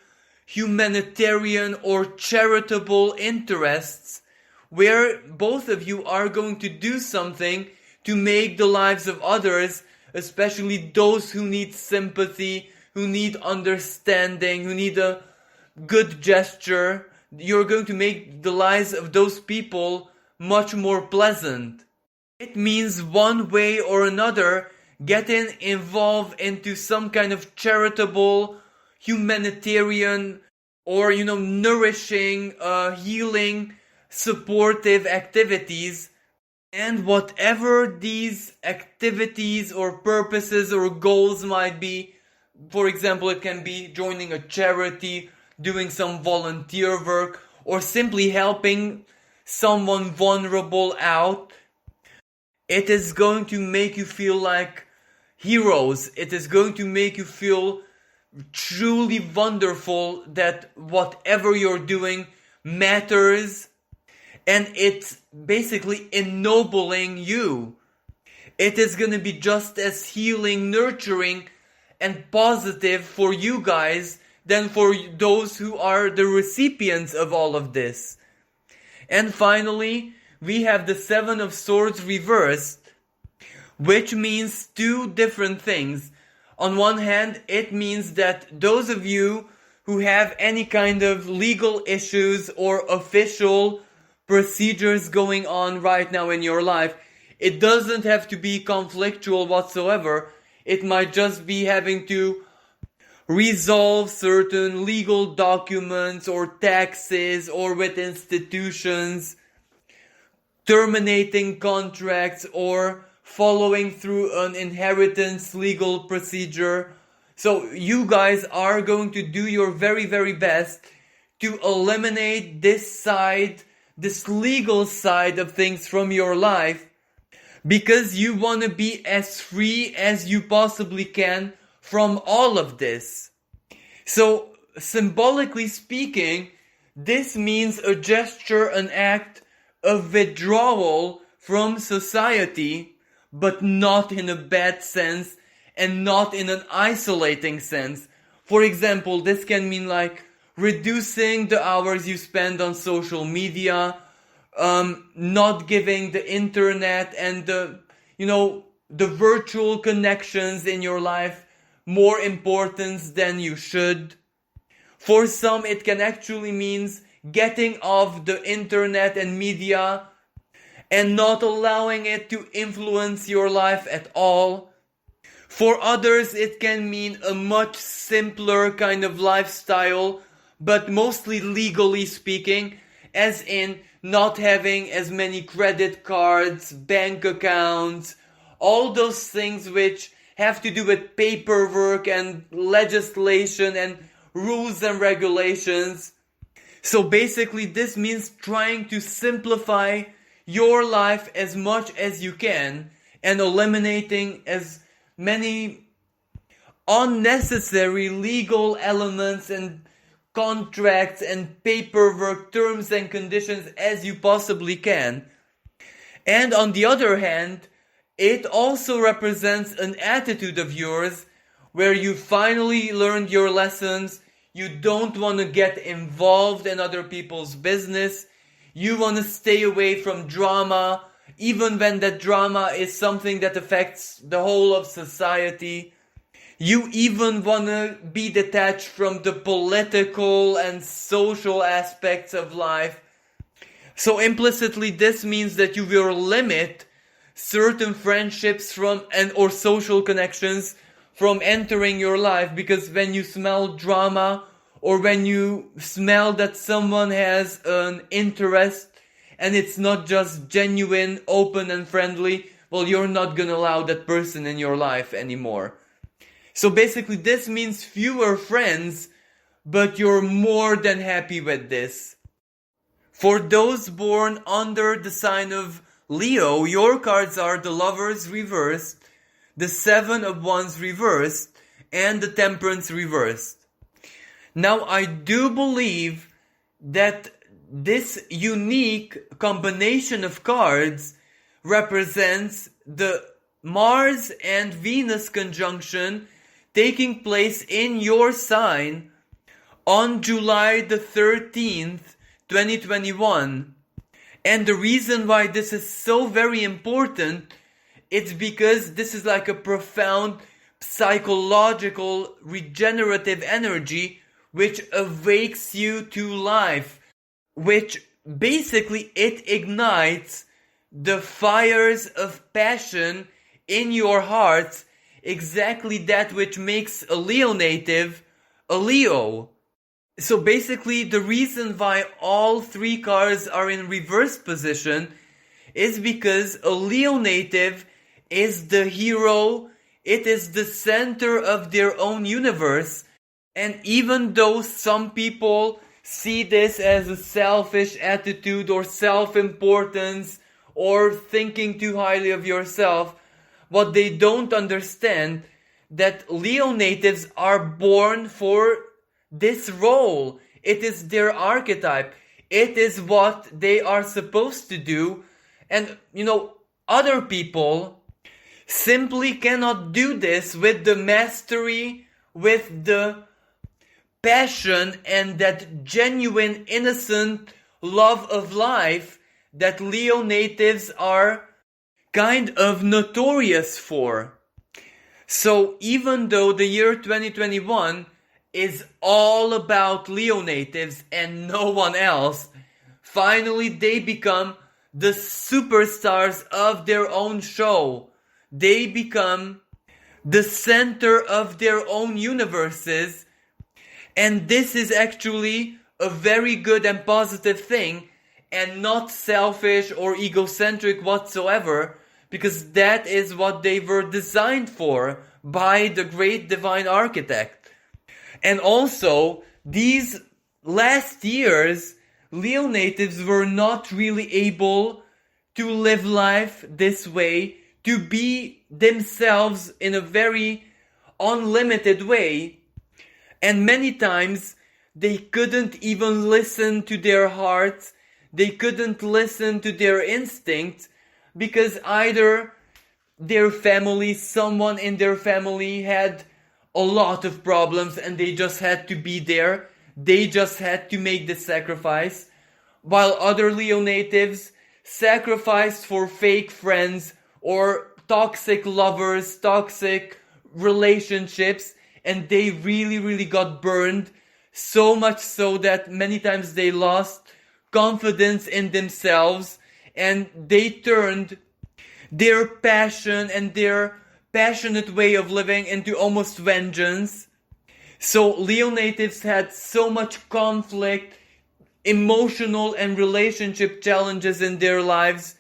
humanitarian or charitable interests where both of you are going to do something to make the lives of others, especially those who need sympathy, who need understanding, who need a good gesture. You're going to make the lives of those people much more pleasant. It means one way or another getting involved into some kind of charitable, humanitarian, or nourishing, healing, supportive activities. And whatever these activities or purposes or goals might be, for example, it can be joining a charity, doing some volunteer work, or simply helping someone vulnerable out. It is going to make you feel like heroes. It is going to make you feel truly wonderful that whatever you're doing matters, and it's basically ennobling you. It is going to be just as healing, nurturing, and positive for you guys than for those who are the recipients of all of this. And finally, we have the Seven of Swords reversed, which means two different things. On one hand, it means that those of you who have any kind of legal issues or official procedures going on right now in your life, it doesn't have to be conflictual whatsoever. It might just be having to resolve certain legal documents or taxes, or with institutions, terminating contracts, or following through an inheritance legal procedure. So you guys are going to do your very, very best to eliminate this legal side of things from your life, because you want to be as free as you possibly can from all of this. So, symbolically speaking, this means a gesture, an act of withdrawal from society, but not in a bad sense, and not in an isolating sense. For example, this can mean like reducing the hours you spend on social media, not giving the internet and the virtual connections in your life more importance than you should. For some, it can actually mean getting off the internet and media and not allowing it to influence your life at all. For others, it can mean a much simpler kind of lifestyle, but mostly legally speaking, as in not having as many credit cards, bank accounts, all those things which have to do with paperwork and legislation and rules and regulations. So basically this means trying to simplify your life as much as you can and eliminating as many unnecessary legal elements and contracts and paperwork, terms and conditions as you possibly can. And on the other hand, it also represents an attitude of yours where you finally learned your lessons. You don't want to get involved in other people's business. You want to stay away from drama, even when that drama is something that affects the whole of society. You even want to be detached from the political and social aspects of life. So implicitly, this means that you will limit certain friendships or social connections from entering your life, because when you smell drama or when you smell that someone has an interest and it's not just genuine, open and friendly, well, you're not gonna allow that person in your life anymore. So basically this means fewer friends, but you're more than happy with this. For those born under the sign of Leo, your cards are the Lovers reversed, the Seven of Wands reversed, and the Temperance reversed. Now, I do believe that this unique combination of cards represents the Mars and Venus conjunction taking place in your sign on July the 13th, 2021. And the reason why this is so very important, it's because this is like a profound psychological regenerative energy which awakes you to life, which basically it ignites the fires of passion in your hearts, exactly that which makes a Leo native a Leo. So basically the reason why all three cards are in reverse position is because a Leo native is the hero, it is the center of their own universe. And even though some people see this as a selfish attitude or self-importance or thinking too highly of yourself, what they don't understand that Leo natives are born for this role. It is their archetype. It is what they are supposed to do. And, other people simply cannot do this with the mastery, with the passion, and that genuine, innocent love of life that Leo natives are kind of notorious for. So even though the year 2021 is all about Leo natives and no one else, finally they become the superstars of their own show. They become the center of their own universes, and this is actually a very good and positive thing and not selfish or egocentric whatsoever, because that is what they were designed for by the great divine architect. And also, these last years, Leo natives were not really able to live life this way, to be themselves in a very unlimited way. And many times, they couldn't even listen to their hearts, they couldn't listen to their instincts, because either their family, someone in their family had a lot of problems and they just had to be there. They just had to make the sacrifice. While other Leo natives sacrificed for fake friends or toxic lovers, toxic relationships, and they really got burned. So much so that many times they lost confidence in themselves and they turned their passion and their passionate way of living into almost vengeance. So Leo natives had so much conflict, emotional and relationship challenges in their lives,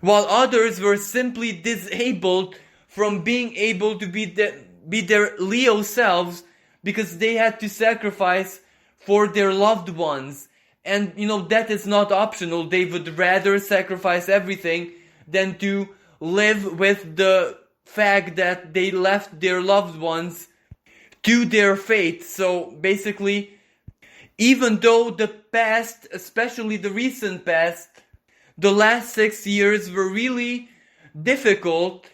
while others were simply disabled from being able to be their Leo selves because they had to sacrifice for their loved ones. And that is not optional. They would rather sacrifice everything than to live with the fact that they left their loved ones to their fate. So basically, even though the past, especially the recent past, the last 6 years were really difficult,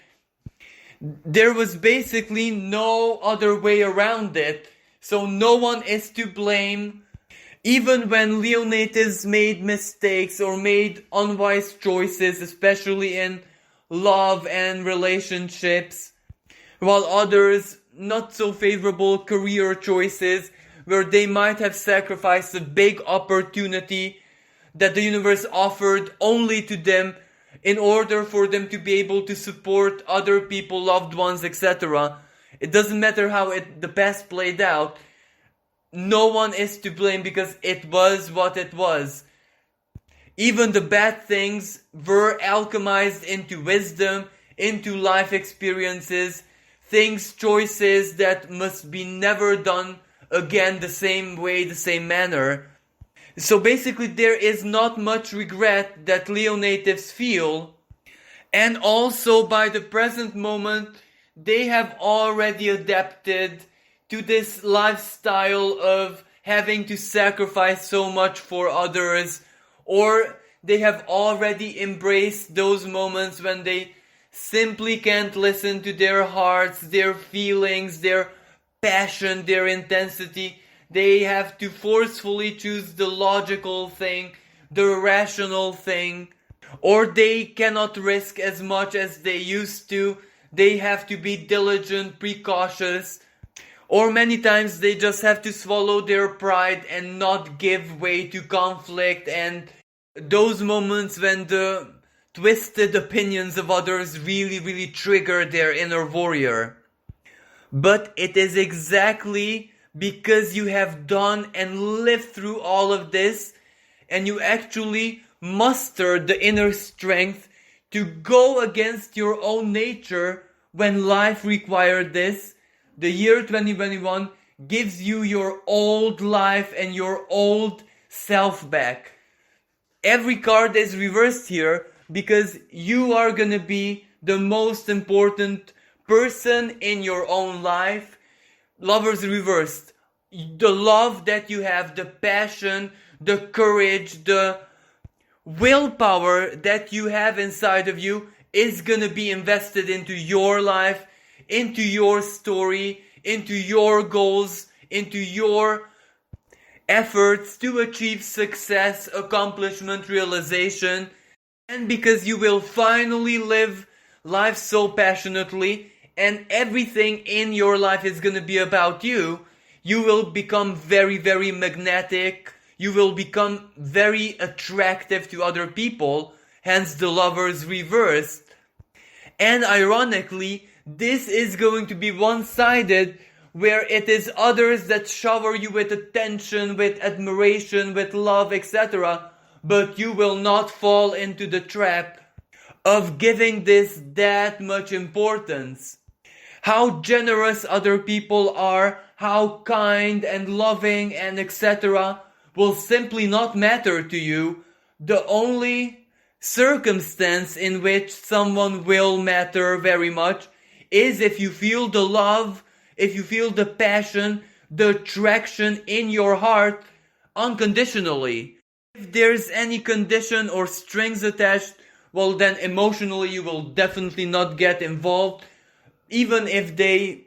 there was basically no other way around it. So no one is to blame. Even when Leo natives made mistakes or made unwise choices, especially in love and relationships, while others not so favorable career choices where they might have sacrificed a big opportunity that the universe offered only to them in order for them to be able to support other people, loved ones, etc. It doesn't matter how the past played out. No one is to blame because it was what it was. Even the bad things were alchemized into wisdom, into life experiences, choices that must be never done again the same way, the same manner. So basically there is not much regret that Leo natives feel. And also by the present moment, they have already adapted to this lifestyle of having to sacrifice so much for others, or they have already embraced those moments when they simply can't listen to their hearts, their feelings, their passion, their intensity. They have to forcefully choose the logical thing, the rational thing, or they cannot risk as much as they used to. They have to be diligent, precautious, or many times they just have to swallow their pride and not give way to conflict and those moments when the twisted opinions of others really trigger their inner warrior. But it is exactly because you have done and lived through all of this and you actually mustered the inner strength to go against your own nature when life required this. The year 2021 gives you your old life and your old self back. Every card is reversed here because you are gonna be the most important person in your own life. Lovers reversed. The love that you have, the passion, the courage, the willpower that you have inside of you is gonna be invested into your life, into your story, into your goals, into your efforts to achieve success, accomplishment, realization. And because you will finally live life so passionately and everything in your life is going to be about you, you will become very magnetic. You will become very attractive to other people, hence the lovers reversed. And ironically, this is going to be one-sided, where it is others that shower you with attention, with admiration, with love, etc. But you will not fall into the trap of giving this that much importance. How generous other people are, how kind and loving and etc. will simply not matter to you. The only circumstance in which someone will matter very much is if you feel the love, if you feel the passion, the attraction in your heart unconditionally. If there's any condition or strings attached, well then emotionally you will definitely not get involved. Even if they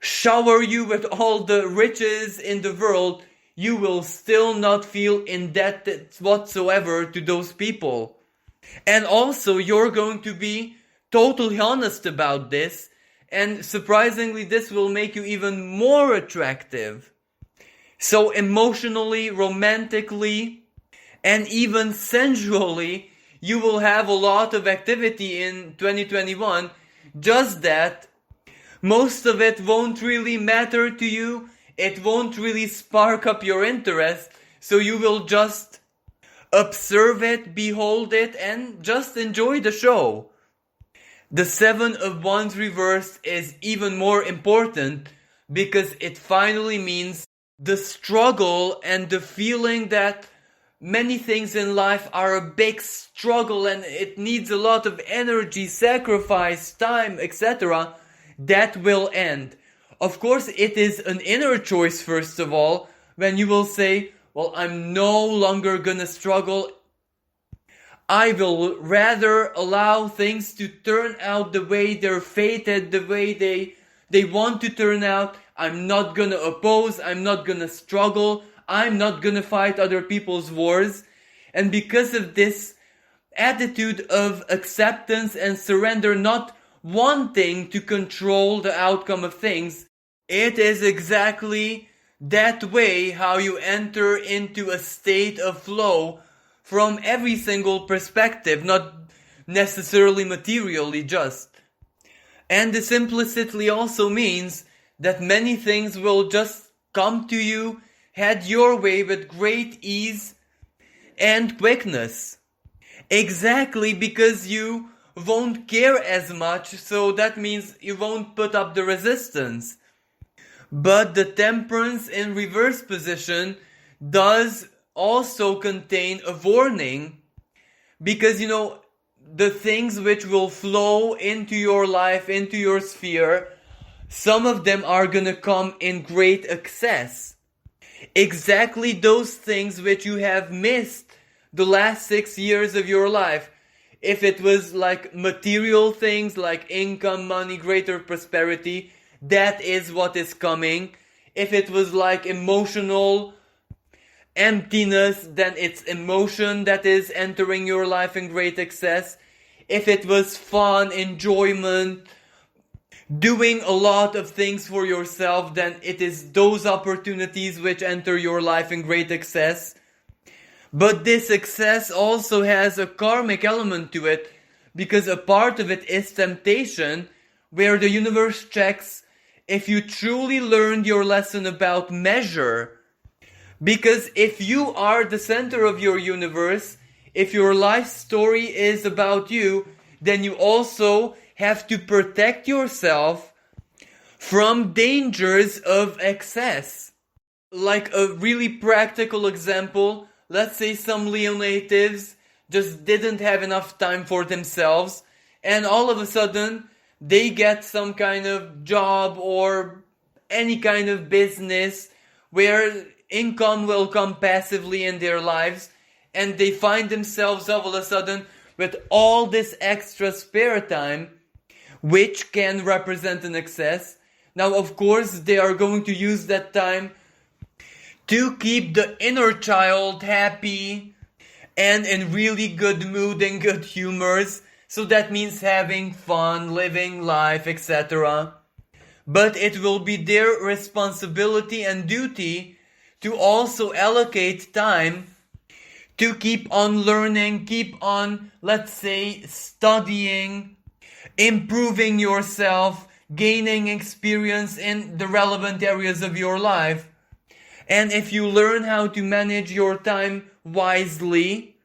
shower you with all the riches in the world, you will still not feel indebted whatsoever to those people. And also, you're going to be totally honest about this, and surprisingly, this will make you even more attractive. So emotionally, romantically, and even sensually, you will have a lot of activity in 2021, just that most of it won't really matter to you, it won't really spark up your interest, so you will just observe it, behold it, and just enjoy the show. The Seven of Wands reversed is even more important because it finally means the struggle and the feeling that many things in life are a big struggle and it needs a lot of energy, sacrifice, time, etc. that will end. Of course, it is an inner choice first of all, when you will say, well, I'm no longer gonna struggle. I will rather allow things to turn out the way they're fated, the way they want to turn out. I'm not gonna oppose, I'm not gonna struggle, I'm not gonna fight other people's wars. And because of this attitude of acceptance and surrender, not wanting to control the outcome of things, it is exactly that way how you enter into a state of flow from every single perspective, not necessarily materially just. And this implicitly also means that many things will just come to you, head your way with great ease and quickness. Exactly because you won't care as much, so that means you won't put up the resistance. But the Temperance in reverse position does also contain a warning, because the things which will flow into your life, into your sphere, some of them are gonna come in great excess. Exactly those things which you have missed the last 6 years of your life. If it was like material things like income, money, greater prosperity, that is what is coming. If it was like emotional emptiness, then it's emotion that is entering your life in great excess. If it was fun, enjoyment, doing a lot of things for yourself, then it is those opportunities which enter your life in great excess. But this excess also has a karmic element to it, because a part of it is temptation, where the universe checks if you truly learned your lesson about measure. Because if you are the center of your universe, if your life story is about you, then you also have to protect yourself from dangers of excess. Like a really practical example, let's say some Leo natives just didn't have enough time for themselves, and all of a sudden they get some kind of job or any kind of business where income will come passively in their lives, and they find themselves all of a sudden with all this extra spare time, which can represent an excess. Now, of course, they are going to use that time to keep the inner child happy and in really good mood and good humors. So that means having fun, living life, etc. But it will be their responsibility and duty to also allocate time to keep on learning, keep on, let's say, studying, improving yourself, gaining experience in the relevant areas of your life. And if you learn how to manage your time wisely,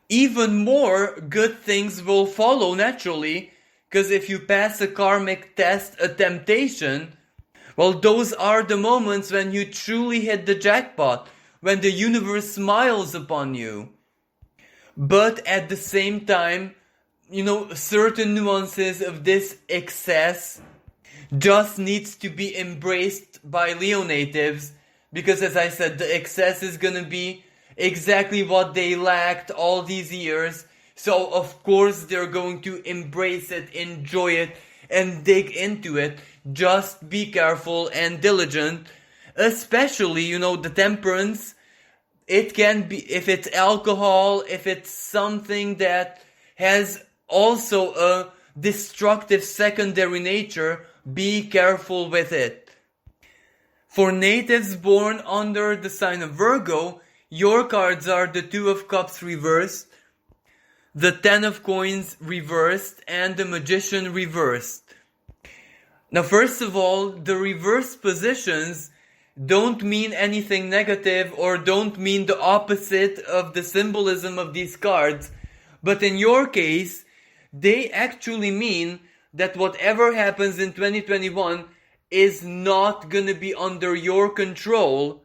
even more good things will follow naturally. Because if you pass a karmic test, a temptation, well, those are the moments when you truly hit the jackpot, when the universe smiles upon you. But at the same time, certain nuances of this excess just needs to be embraced by Leo natives, because as I said, the excess is gonna be exactly what they lacked all these years, So of course they're going to embrace it, enjoy it, and dig into it. Just be careful and diligent. Especially, the temperance. It can be, if it's alcohol, if it's something that has also a destructive secondary nature, be careful with it. For natives born under the sign of Virgo, your cards are the Two of Cups reversed, the Ten of Coins reversed, and the Magician reversed. Now, first of all, the reverse positions don't mean anything negative or don't mean the opposite of the symbolism of these cards, but in your case, they actually mean that whatever happens in 2021 is not gonna be under your control,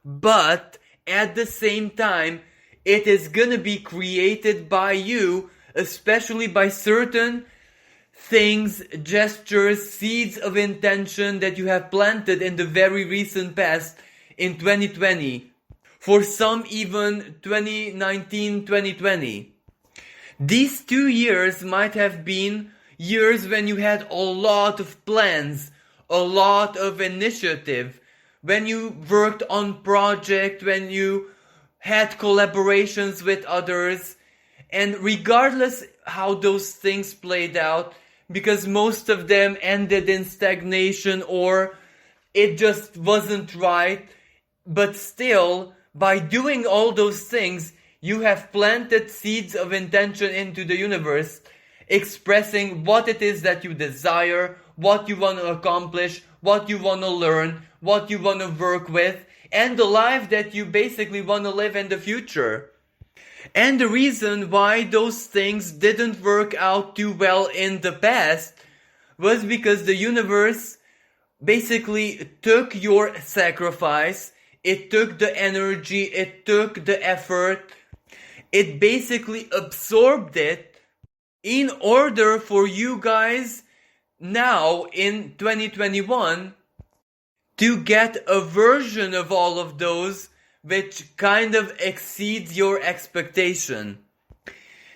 but at the same time, it is gonna be created by you, especially by certain things, gestures, seeds of intention that you have planted in the very recent past in 2020. For some even 2019, 2020. These 2 years might have been years when you had a lot of plans, a lot of initiative, when you worked on projects, when you had collaborations with others, and regardless how those things played out, because most of them ended in stagnation or it just wasn't right, but still, by doing all those things, you have planted seeds of intention into the universe, expressing what it is that you desire, what you want to accomplish, what you want to learn, what you want to work with, and the life that you basically want to live in the future. And the reason why those things didn't work out too well in the past was because the universe basically took your sacrifice, it took the energy, it took the effort, it basically absorbed it in order for you guys now in 2021 to get a version of all of those which kind of exceeds your expectation.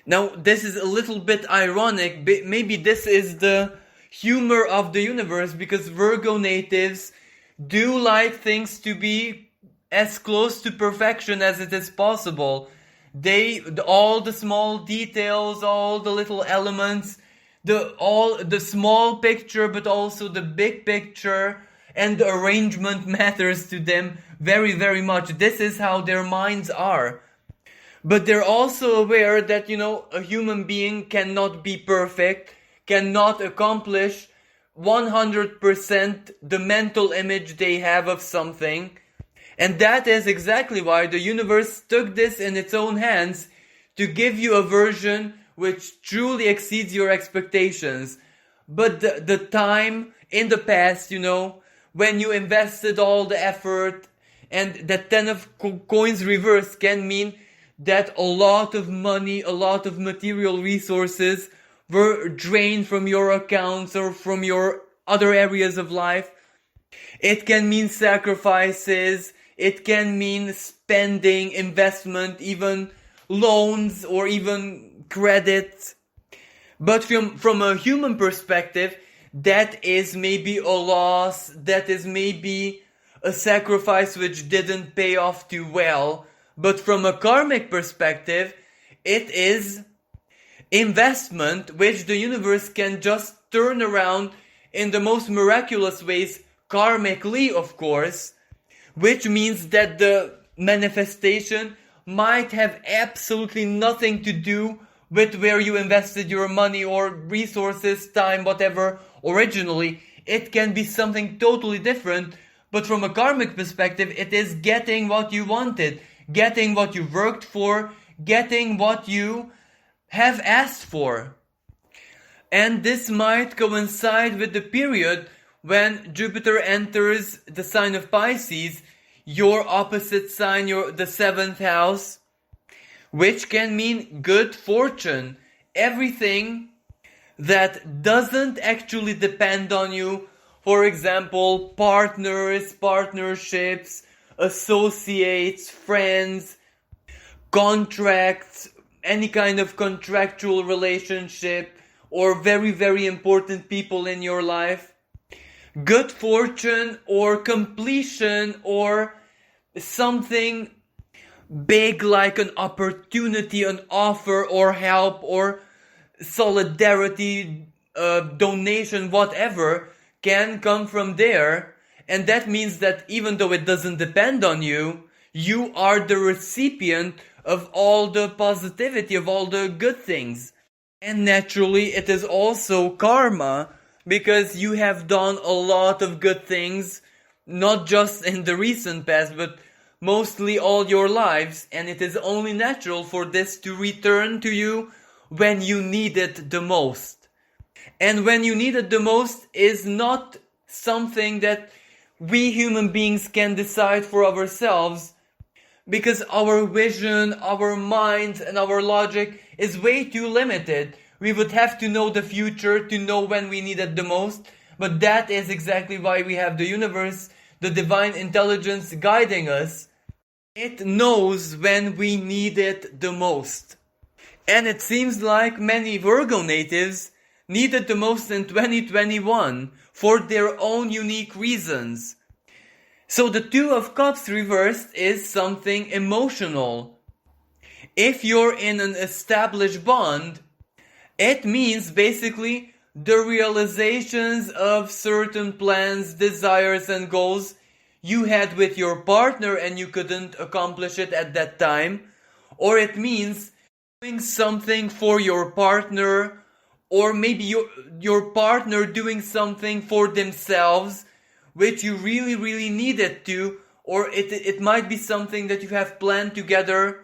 Now, this is a little bit ironic, maybe this is the humor of the universe, because Virgo natives do like things to be as close to perfection as it is possible. All the small details, all the little elements, the small picture, but also the big picture, and the arrangement matters to them very, very much. This is how their minds are. But they're also aware that, a human being cannot be perfect, cannot accomplish 100% the mental image they have of something. And that is exactly why the universe took this in its own hands to give you a version which truly exceeds your expectations. But the time in the past, when you invested all the effort, and that Ten of Coins reverse can mean that a lot of money, a lot of material resources were drained from your accounts or from your other areas of life. It can mean sacrifices, it can mean spending, investment, even loans or even credit. But from a human perspective, that is maybe a loss, that is maybe a sacrifice which didn't pay off too well. But from a karmic perspective, it is investment which the universe can just turn around in the most miraculous ways, karmically of course, which means that the manifestation might have absolutely nothing to do with where you invested your money or resources, time, whatever, originally. It can be something totally different, but from a karmic perspective, it is getting what you wanted, getting what you worked for, getting what you have asked for. And this might coincide with the period when Jupiter enters the sign of Pisces, your opposite sign, the 7th house, which can mean good fortune. Everything that doesn't actually depend on you. For example, partners, partnerships, associates, friends, contracts, any kind of contractual relationship or very, very important people in your life. Good fortune or completion or something big like an opportunity, an offer or help or solidarity, donation, whatever, can come from there. And that means that even though it doesn't depend on you, you are the recipient of all the positivity, of all the good things. And naturally, it is also karma, because you have done a lot of good things, not just in the recent past, but mostly all your lives, and it is only natural for this to return to you when you need it the most. And when you need it the most is not something that we human beings can decide for ourselves, because our vision, our mind, and our logic is way too limited. We would have to know the future to know when we need it the most, but that is exactly why we have the universe, the divine intelligence guiding us. It knows when we need it the most. And it seems like many Virgo natives need it the most in 2021 for their own unique reasons. So the Two of Cups reversed is something emotional. If you're in an established bond, it means basically the realizations of certain plans, desires, and goals you had with your partner and you couldn't accomplish it at that time. Or it means doing something for your partner, or maybe your partner doing something for themselves which you really, really needed to, or it might be something that you have planned together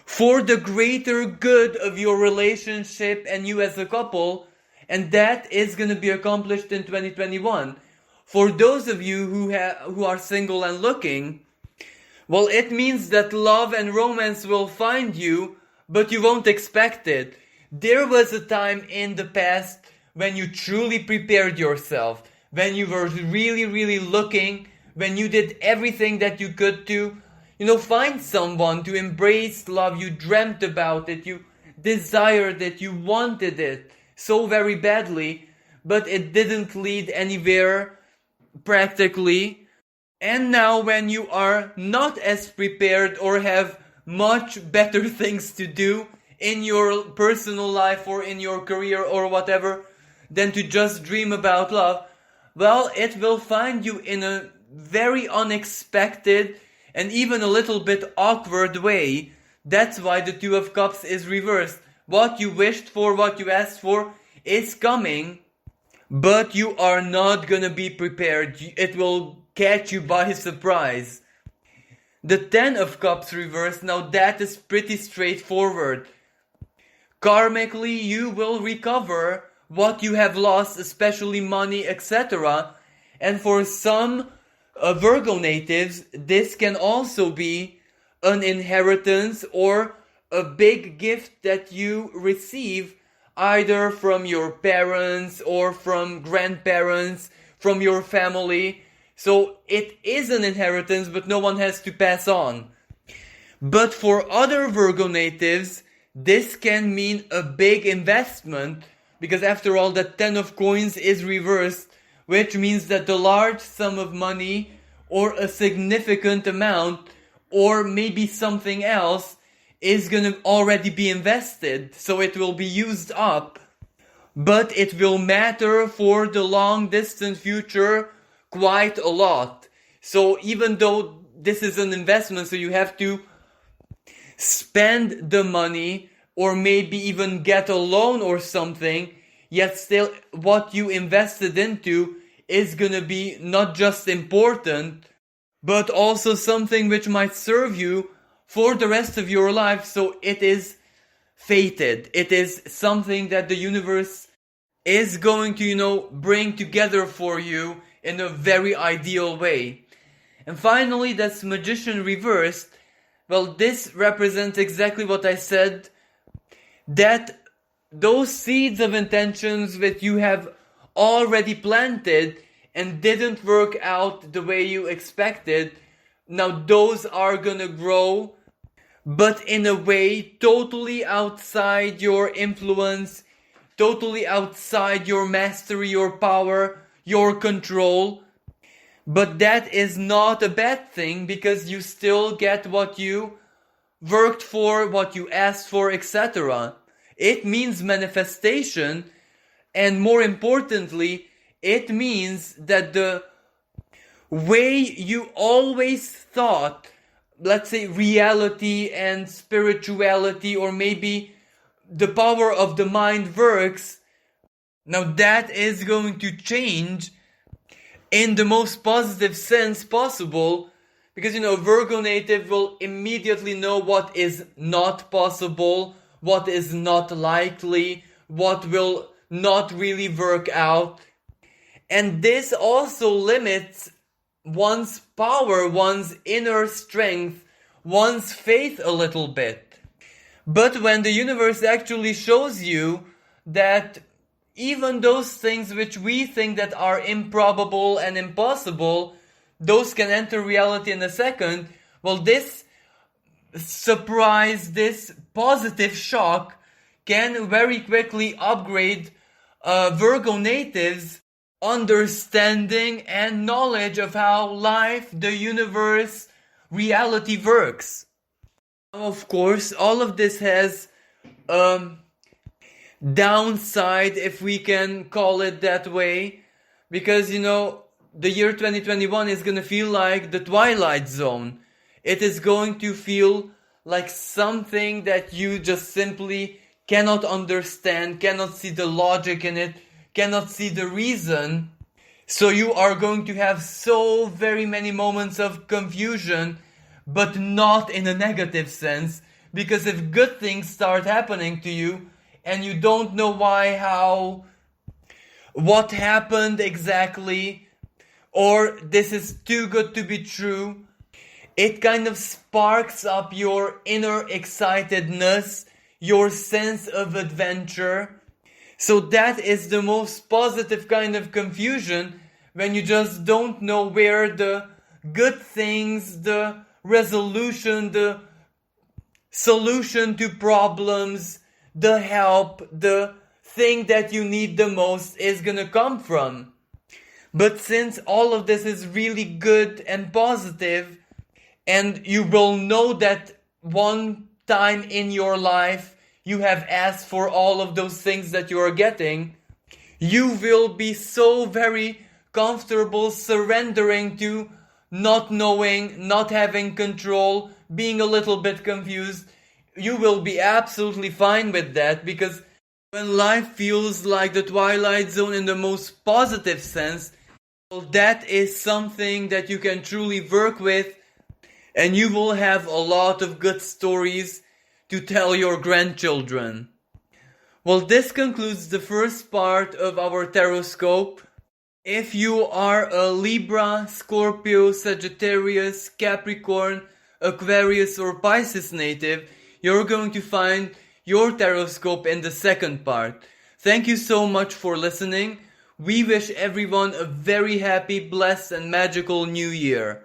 for the greater good of your relationship and you as a couple, and that is going to be accomplished in 2021. For those of you who are single and looking, well, it means that love and romance will find you, but you won't expect it. There was a time in the past when you truly prepared yourself, when you were really, really looking, when you did everything that you could to, find someone, to embrace love. You dreamt about it, you desired it, you wanted it so very badly, but it didn't lead anywhere practically. And now when you are not as prepared or have much better things to do in your personal life or in your career or whatever than to just dream about love, well, it will find you in a very unexpected and even a little bit awkward way. That's why the Two of Cups is reversed. What you wished for, what you asked for is coming, but you are not gonna be prepared. It will catch you by surprise. The Ten of Cups reversed, now that is pretty straightforward. Karmically, you will recover what you have lost, especially money, etc. And for some Virgo natives, this can also be an inheritance or a big gift that you receive either from your parents or from grandparents, from your family. So it is an inheritance, but no one has to pass on. But for other Virgo natives, this can mean a big investment, because after all, the Ten of Coins is reversed, which means that the large sum of money or a significant amount or maybe something else is going to already be invested, so it will be used up, but it will matter for the long distant future quite a lot. So even though this is an investment, so you have to spend the money or maybe even get a loan or something, yet still what you invested into is gonna be not just important, but also something which might serve you for the rest of your life. So it is fated. It is something that the universe is going to, bring together for you in a very ideal way. And finally, that's Magician reversed. Well, this represents exactly what I said, that those seeds of intentions that you have already planted and didn't work out the way you expected, now those are gonna grow but in a way totally outside your influence, totally outside your mastery, your power, your control. But that is not a bad thing, because you still get what you worked for, what you asked for, etc. It means manifestation, and more importantly, it means that the way you always thought, let's say, reality and spirituality, or maybe the power of the mind works, now that is going to change in the most positive sense possible. Because, Virgo native will immediately know what is not possible, what is not likely, what will not really work out. And this also limits one's power, one's inner strength, one's faith a little bit. But when the universe actually shows you that even those things which we think that are improbable and impossible, those can enter reality in a second, well, this surprise, this positive shock can very quickly upgrade Virgo natives' understanding and knowledge of how life, the universe, reality works. Of course, all of this has downside, if we can call it that way, because the year 2021 is gonna feel like the Twilight Zone. It is going to feel like something that you just simply cannot understand, cannot see the logic in it, cannot see the reason. So you are going to have so very many moments of confusion, but not in a negative sense, because if good things start happening to you and you don't know why, how, what happened exactly, or this is too good to be true, it kind of sparks up your inner excitedness, your sense of adventure. So that is the most positive kind of confusion, when you just don't know where the good things, the resolution, the solution to problems, the help, the thing that you need the most is gonna come from. But since all of this is really good and positive, and you will know that one time in your life you have asked for all of those things that you are getting, you will be so very comfortable surrendering to not knowing, not having control, being a little bit confused. You will be absolutely fine with that, because when life feels like the Twilight Zone in the most positive sense, well, that is something that you can truly work with, and you will have a lot of good stories to tell your grandchildren. Well, this concludes the first part of our horoscope. If you are a Libra, Scorpio, Sagittarius, Capricorn, Aquarius or Pisces native, you're going to find your horoscope in the second part. Thank you so much for listening. We wish everyone a very happy, blessed and magical new year.